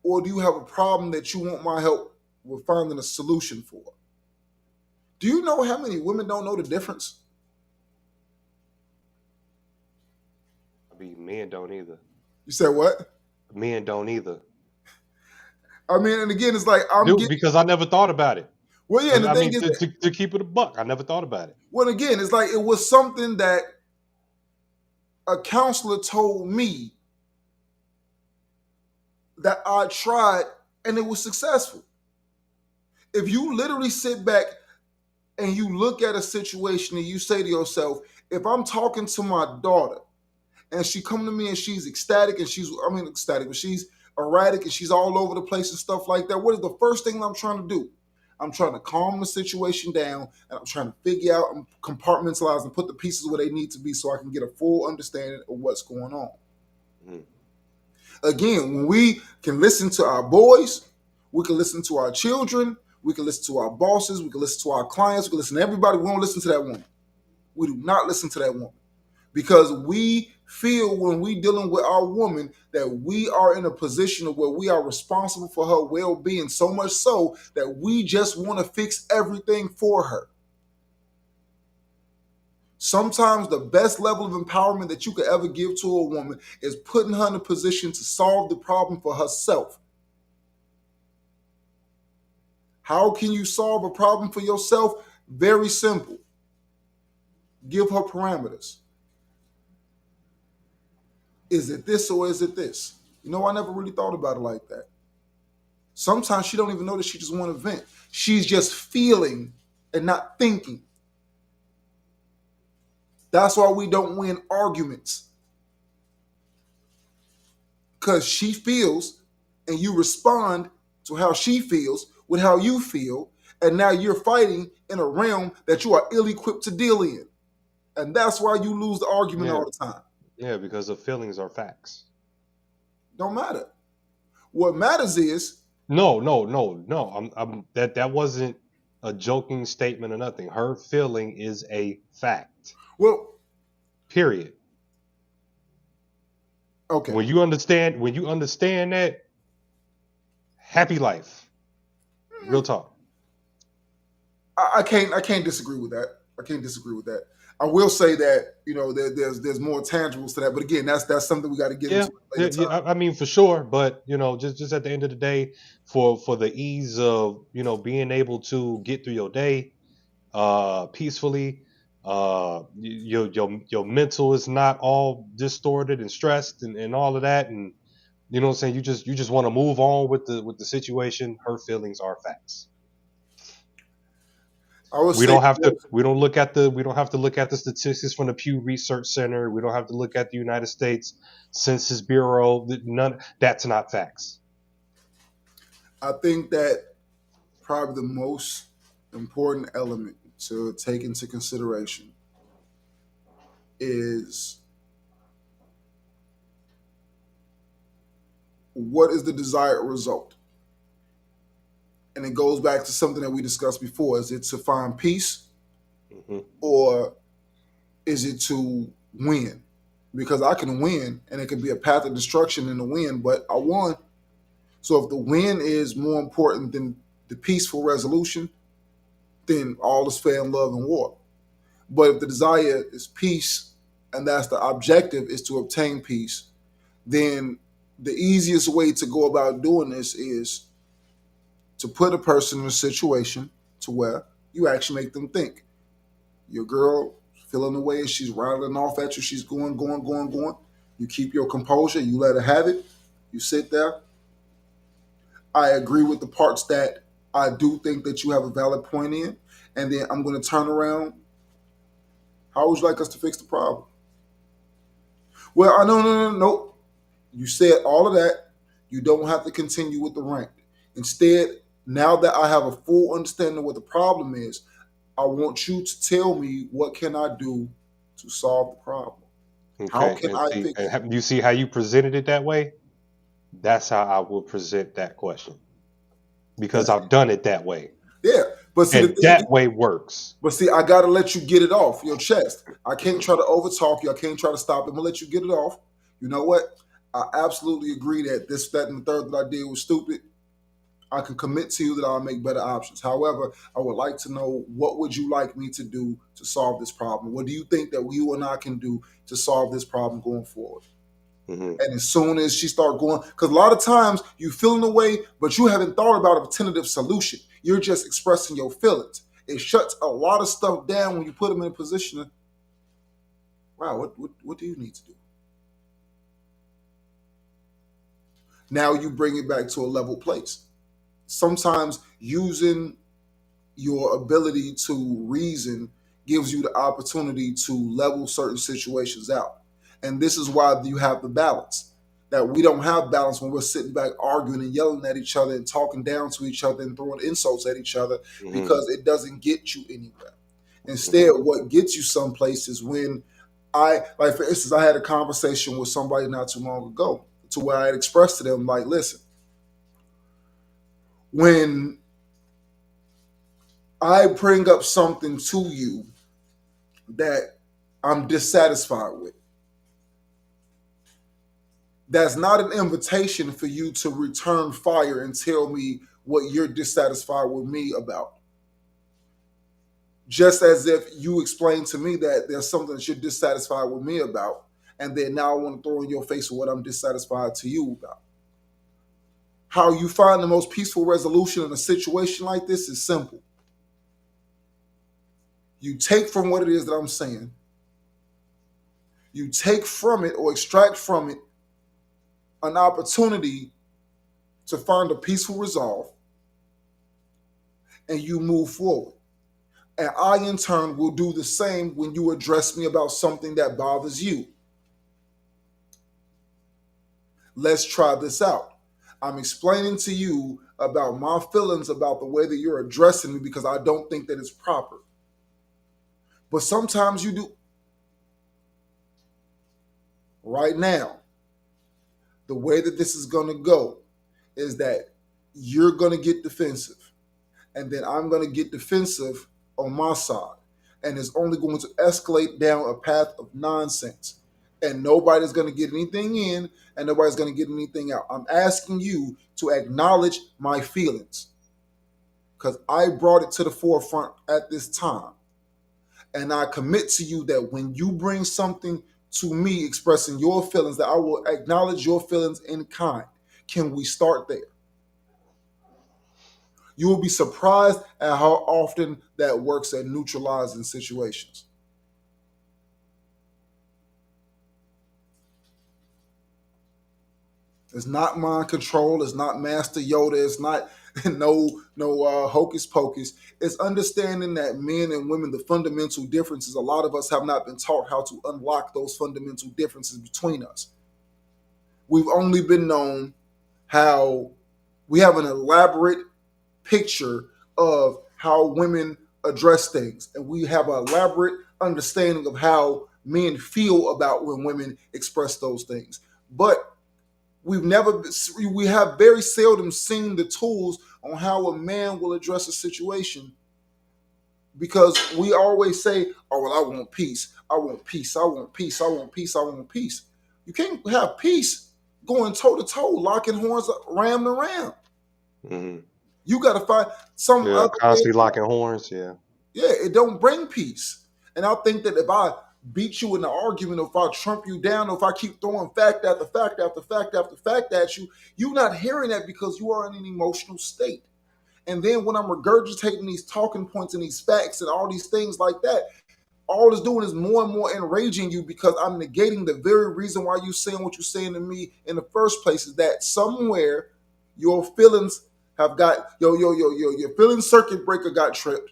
Speaker 1: Or do you have a problem that you want my help with finding a solution for? Do you know how many women don't know the difference?
Speaker 2: I mean, men don't either.
Speaker 1: You said what?
Speaker 2: Men don't either.
Speaker 1: I mean, and again, it's like
Speaker 2: because I never thought about it.
Speaker 1: Well, yeah, and the thing is
Speaker 2: to keep it a buck, I never thought about it.
Speaker 1: Well, again, it's like it was something that a counselor told me that I tried and it was successful. If you literally sit back and you look at a situation and you say to yourself, if I'm talking to my daughter and she come to me and she's ecstatic and she's erratic and she's all over the place and stuff like that, what is the first thing I'm trying to do? I'm trying to calm the situation down and I'm trying to figure out and compartmentalize and put the pieces where they need to be so I can get a full understanding of what's going on. Mm-hmm. Again, when we can listen to our boys, we can listen to our children, we can listen to our bosses, we can listen to our clients, we can listen to everybody. We don't listen to that woman. We do not listen to that woman. Because we feel when we dealing with our woman that we are in a position of where we are responsible for her well-being, so much so that we just want to fix everything for her. Sometimes the best level of empowerment that you could ever give to a woman is putting her in a position to solve the problem for herself. How can you solve a problem for yourself? Very simple. Give her parameters. Is it this or is it this? You know, I never really thought about it like that. Sometimes she don't even know that she just want to vent. She's just feeling and not thinking. That's why we don't win arguments. Because she feels and you respond to how she feels with how you feel, and now you're fighting in a realm that you are ill-equipped to deal in. And that's why you lose the argument
Speaker 2: Yeah,
Speaker 1: all the time.
Speaker 2: yeah, because the feelings are facts.
Speaker 1: Don't matter. What matters is,
Speaker 2: No, no, no, no. I'm that wasn't a joking statement or nothing. Her feeling is a fact.
Speaker 1: well,
Speaker 2: Period.
Speaker 1: okay,
Speaker 2: When you understand that, happy life. Real talk.
Speaker 1: I can't disagree with that. I can't disagree with that. I will say that there's more tangibles to that, but again, that's something we got to get
Speaker 2: Yeah,
Speaker 1: into at a
Speaker 2: yeah,
Speaker 1: later
Speaker 2: yeah.
Speaker 1: time.
Speaker 2: I mean, for sure. But just at the end of the day, for the ease of being able to get through your day, peacefully. Your mental is not all distorted and stressed and all of that, and you know what I'm saying. You just want to move on with the situation. Her feelings are facts.
Speaker 1: I would
Speaker 2: We
Speaker 1: say
Speaker 2: don't have to. We don't look at the. We don't have to look at the statistics from the Pew Research Center. We don't have to look at the United States Census Bureau. None. That's not facts.
Speaker 1: I think that probably the most important element to take into consideration is what is the desired result. And it goes back to something that we discussed before. Is it to find peace
Speaker 2: Hmm.
Speaker 1: or is it to win? Because I can win and it could be a path of destruction in the win, but I won. So if the win is more important than the peaceful resolution, then all is fair in love and war. But if the desire is peace and that's the objective is to obtain peace, then the easiest way to go about doing this is to put a person in a situation to where you actually make them think. Your girl feeling the way she's rattling off at you, she's going. You keep your composure, you let her have it, you sit there. I agree with the parts that I do think that you have a valid point in, and then I'm going to turn around. How would you like us to fix the problem? Well, I no, no, no, no. You said all of that. You don't have to continue with the rant. Instead, now that I have a full understanding of what the problem is, I want you to tell me what can I do to solve the problem. How
Speaker 2: Okay,
Speaker 1: can
Speaker 2: and
Speaker 1: I
Speaker 2: see,
Speaker 1: fix it?
Speaker 2: you see how you presented it that way. That's how I will present that question because
Speaker 1: That's
Speaker 2: I've done it that way,
Speaker 1: yeah. But see the
Speaker 2: and
Speaker 1: thing
Speaker 2: that way works.
Speaker 1: But see, I gotta let you get it off your chest. I can't try to overtalk you. I can't try to stop it. I'm gonna let you get it off. You know what? I absolutely agree that this, that, and the third that I did was stupid. I can commit to you that I'll make better options. However, I would like to know what would you like me to do to solve this problem? What do you think that you and I can do to solve this problem going forward?
Speaker 2: Hmm.
Speaker 1: And as soon as she start going, because a lot of times you feeling the way, but you haven't thought about a tentative solution. You're just expressing your feelings. It shuts a lot of stuff down when you put them in a position of, wow, what do you need to do? Now you bring it back to a level place. Sometimes using your ability to reason gives you the opportunity to level certain situations out. And this is why you have the balance. That we don't have balance when we're sitting back arguing and yelling at each other and talking down to each other and throwing insults at each other
Speaker 2: Hmm.
Speaker 1: because it doesn't get you anywhere. Instead,
Speaker 2: Hmm.
Speaker 1: what gets you someplace is when like for instance, I had a conversation with somebody not too long ago to where I had expressed to them, like, listen, when I bring up something to you that I'm dissatisfied with, that's not an invitation for you to return fire and tell me what you're dissatisfied with me about. Just as if you explained to me that there's something that you're dissatisfied with me about, and then now I want to throw in your face what I'm dissatisfied to you about. How you find the most peaceful resolution in a situation like this is simple. You take from what it is that I'm saying, you take from it or extract from it an opportunity to find a peaceful resolve, and you move forward. And I, in turn, will do the same when you address me about something that bothers you. Let's try this out. I'm explaining to you about my feelings about the way that you're addressing me because I don't think that it's proper. But sometimes you do. Right now, the way that this is going to go is that you're going to get defensive, and then I'm going to get defensive on my side. And it's only going to escalate down a path of nonsense. And nobody's going to get anything in, and nobody's going to get anything out. I'm asking you to acknowledge my feelings because I brought it to the forefront at this time. And I commit to you that when you bring something to me expressing your feelings, that I will acknowledge your feelings in kind. Can we start there? You will be surprised at how often that works at neutralizing situations. It's not mind control. It's not Master Yoda. It's not no hocus pocus. It's understanding that men and women, the fundamental differences. A lot of us have not been taught how to unlock those fundamental differences between us. We've only been known how we have an elaborate picture of how women address things, and we have an elaborate understanding of how men feel about when women express those things. But we have very seldom seen the tools on how a man will address a situation because we always say, "Oh well, I want peace. I want peace. I want peace. I want peace. I want peace." You can't have peace going toe to toe, locking horns, ram to ram.
Speaker 2: Hmm.
Speaker 1: You got to find some
Speaker 2: Yeah,
Speaker 1: other way.
Speaker 2: constantly locking horns. Yeah.
Speaker 1: Yeah, it don't bring peace. And I think that if I beat you in the argument, or if I trump you down, or if I keep throwing fact after fact after fact after fact at you, you're not hearing that because you are in an emotional state. And then when I'm regurgitating these talking points and these facts and all these things like that, all it's doing is more and more enraging you because I'm negating the very reason why you're saying what you're saying to me in the first place is that somewhere your feelings have got your feeling circuit breaker got tripped.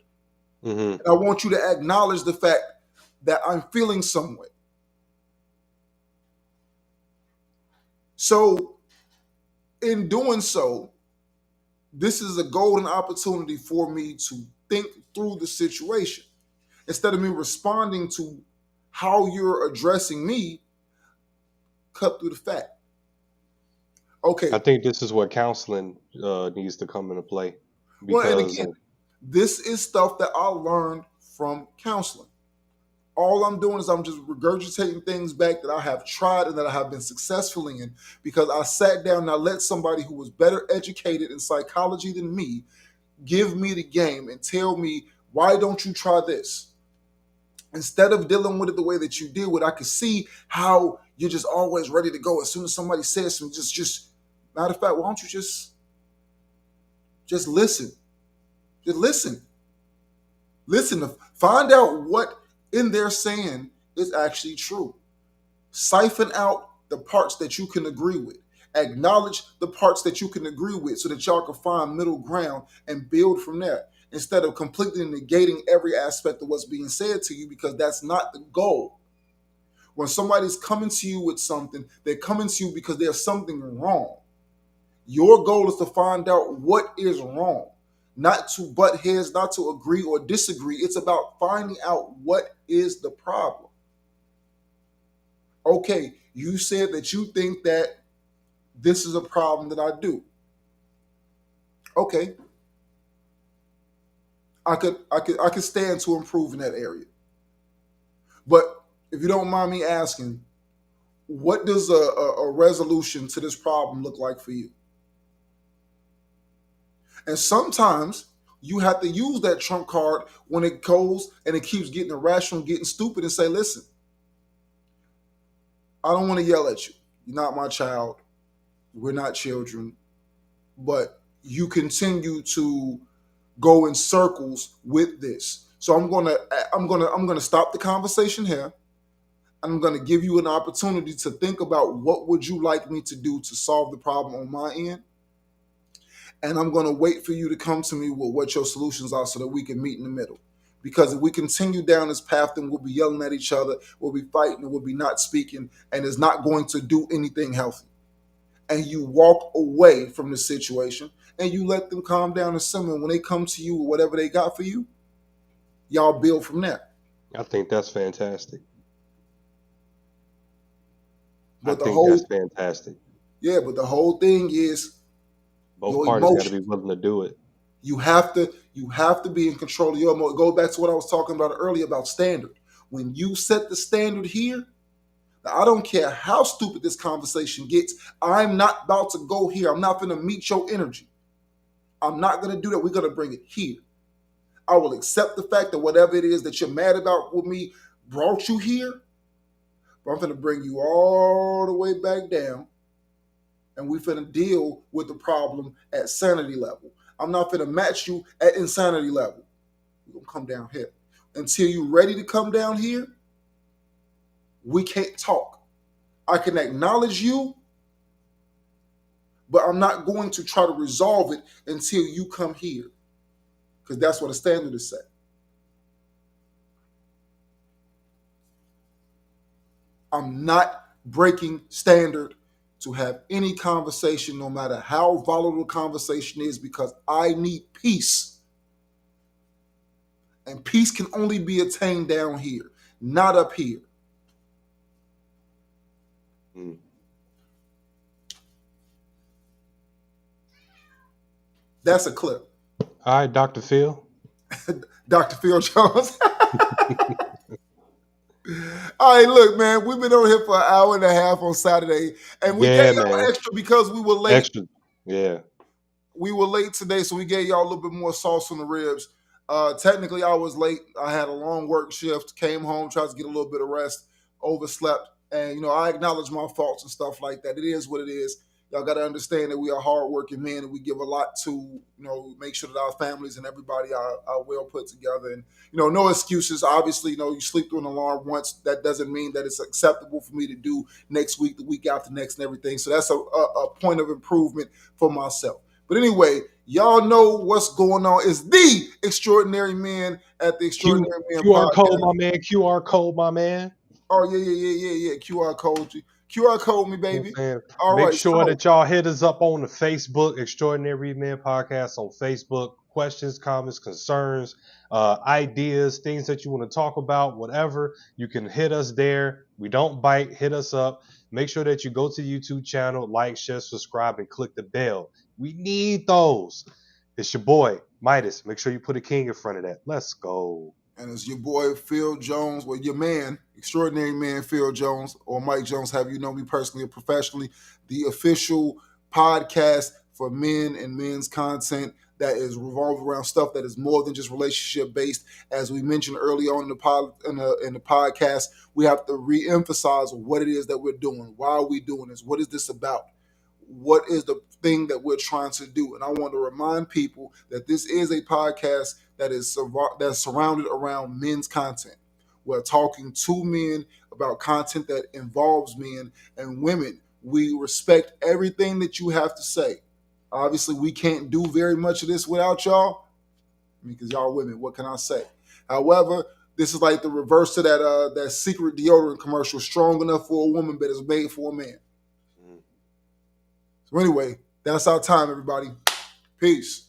Speaker 2: Hmm.
Speaker 1: And I want you to acknowledge the fact that I'm feeling some way. So, in doing so, this is a golden opportunity for me to think through the situation. Instead of me responding to how you're addressing me, cut through the fact.
Speaker 2: I
Speaker 1: Okay,
Speaker 2: think this is where counseling needs to come into play
Speaker 1: well, and
Speaker 2: because
Speaker 1: again, this is stuff that I learned from counseling. All I'm doing is I'm just regurgitating things back that I have tried and that I have been successful in because I sat down and I let somebody who was better educated in psychology than me give me the game and tell me, why don't you try this? Instead of dealing with it the way that you deal with it, I could see how you're just always ready to go. As soon as somebody says something, just matter of fact, why don't you just listen? Just listen. Listen to find out what in their saying is actually true. Siphon out the parts that you can agree with. Acknowledge the parts that you can agree with so that y'all can find middle ground and build from there instead of completely negating every aspect of what's being said to you because that's not the goal. When somebody's coming to you with something, they're coming to you because there's something wrong. Your goal is to find out what is wrong, not to butt heads, not to agree or disagree. It's about finding out what is the problem. Okay, you said that you think that this is a problem that I do. Okay, I could stand to improve in that area. But if you don't mind me asking, what does a resolution to this problem look like for you? And sometimes you have to use that trump card when it goes and it keeps getting irrational, getting stupid, and say, listen, I don't want to yell at you. You're not my child. We're not children. But you continue to go in circles with this. So I'm gonna stop the conversation here. I'm gonna give you an opportunity to think about what would you like me to do to solve the problem on my end. And I'm gonna wait for you to come to me with what your solutions are so that we can meet in the middle. Because if we continue down this path, then we'll be yelling at each other, we'll be fighting, and we'll be not speaking, and it's not going to do anything healthy. And you walk away from the situation and you let them calm down and simmer. When they come to you with whatever they got for you, y'all build from there.
Speaker 2: I think that's fantastic. I
Speaker 1: But the
Speaker 2: think that's
Speaker 1: whole
Speaker 2: fantastic.
Speaker 1: but the whole thing is
Speaker 2: Both
Speaker 1: your
Speaker 2: parties got to be
Speaker 1: emotion.
Speaker 2: willing to do it.
Speaker 1: You have to be in control of your emotion. Go back to what I was talking about earlier about standard. When you set the standard here, I don't care how stupid this conversation gets. I'm not about to go here. I'm not going to meet your energy. I'm not going to do that. We're going to bring it here. I will accept the fact that whatever it is that you're mad about with me brought you here, but I'm going to bring you all the way back down, and we're going to deal with the problem at sanity level. I'm not going to match you at insanity level. We're going to come down here. Until you're ready to come down here, we can't talk. I can acknowledge you, but I'm not going to try to resolve it until you come here, because that's what a standard is set. I'm not breaking standard to have any conversation, no matter how volatile the conversation is, because I need peace. And peace can only be attained down here, not up here.
Speaker 2: Mm.
Speaker 1: That's a clip.
Speaker 2: All right, Dr. Phil.
Speaker 1: Dr. Phil Jones. All right, look, man, we've been on here for an hour and a half on Saturday, and we gave y'all extra because we were late.
Speaker 2: Extra, yeah.
Speaker 1: We were late today, so we gave y'all a little bit more sauce on the ribs. Technically, I was late. I had a long work shift, came home, tried to get a little bit of rest, overslept, and I acknowledge my faults and stuff like that. It is what it is. Y'all got to understand that we are hardworking men, and we give a lot to make sure that our families and everybody are well put together. And no excuses. Obviously, you sleep through an alarm once. That doesn't mean that it's acceptable for me to do next week, the week after next, and everything. So that's a point of improvement for myself. But anyway, y'all know what's going on. It's the Extraordinary Men at the Extraordinary Men
Speaker 2: QR
Speaker 1: Podcast.
Speaker 2: code, my man. QR code, my man.
Speaker 1: Oh, yeah. QR code. QR code me, baby.
Speaker 2: All Make sure that y'all hit us up on the Facebook, Extraordinary Men Podcast on Facebook. Questions, comments, concerns, ideas, things that you want to talk about, whatever, you can hit us there. We don't bite. Hit us up. Make sure that you go to the YouTube channel, like, share, subscribe, and click the bell. We need those. It's your boy, Midas. Make sure you put a king in front of that. Let's go.
Speaker 1: And it's your boy, Phil Jones, well, your man, Extraordinary Man, Phil Jones, or Mike Jones, have you know me personally or professionally, the official podcast for men and men's content that is revolved around stuff that is more than just relationship based. As we mentioned early on in the podcast, we have to re-emphasize what it is that we're doing. Why are we doing this? What is this about? What is the thing that we're trying to do? And I want to remind people that this is a podcast that's surrounded around men's content. We're talking to men about content that involves men and women. We respect everything that you have to say. Obviously, we can't do very much of this without y'all, because y'all women. What can I say? However, this is like the reverse to that secret deodorant commercial, strong enough for a woman, but it's made for a man. So anyway, that's our time, everybody. Peace.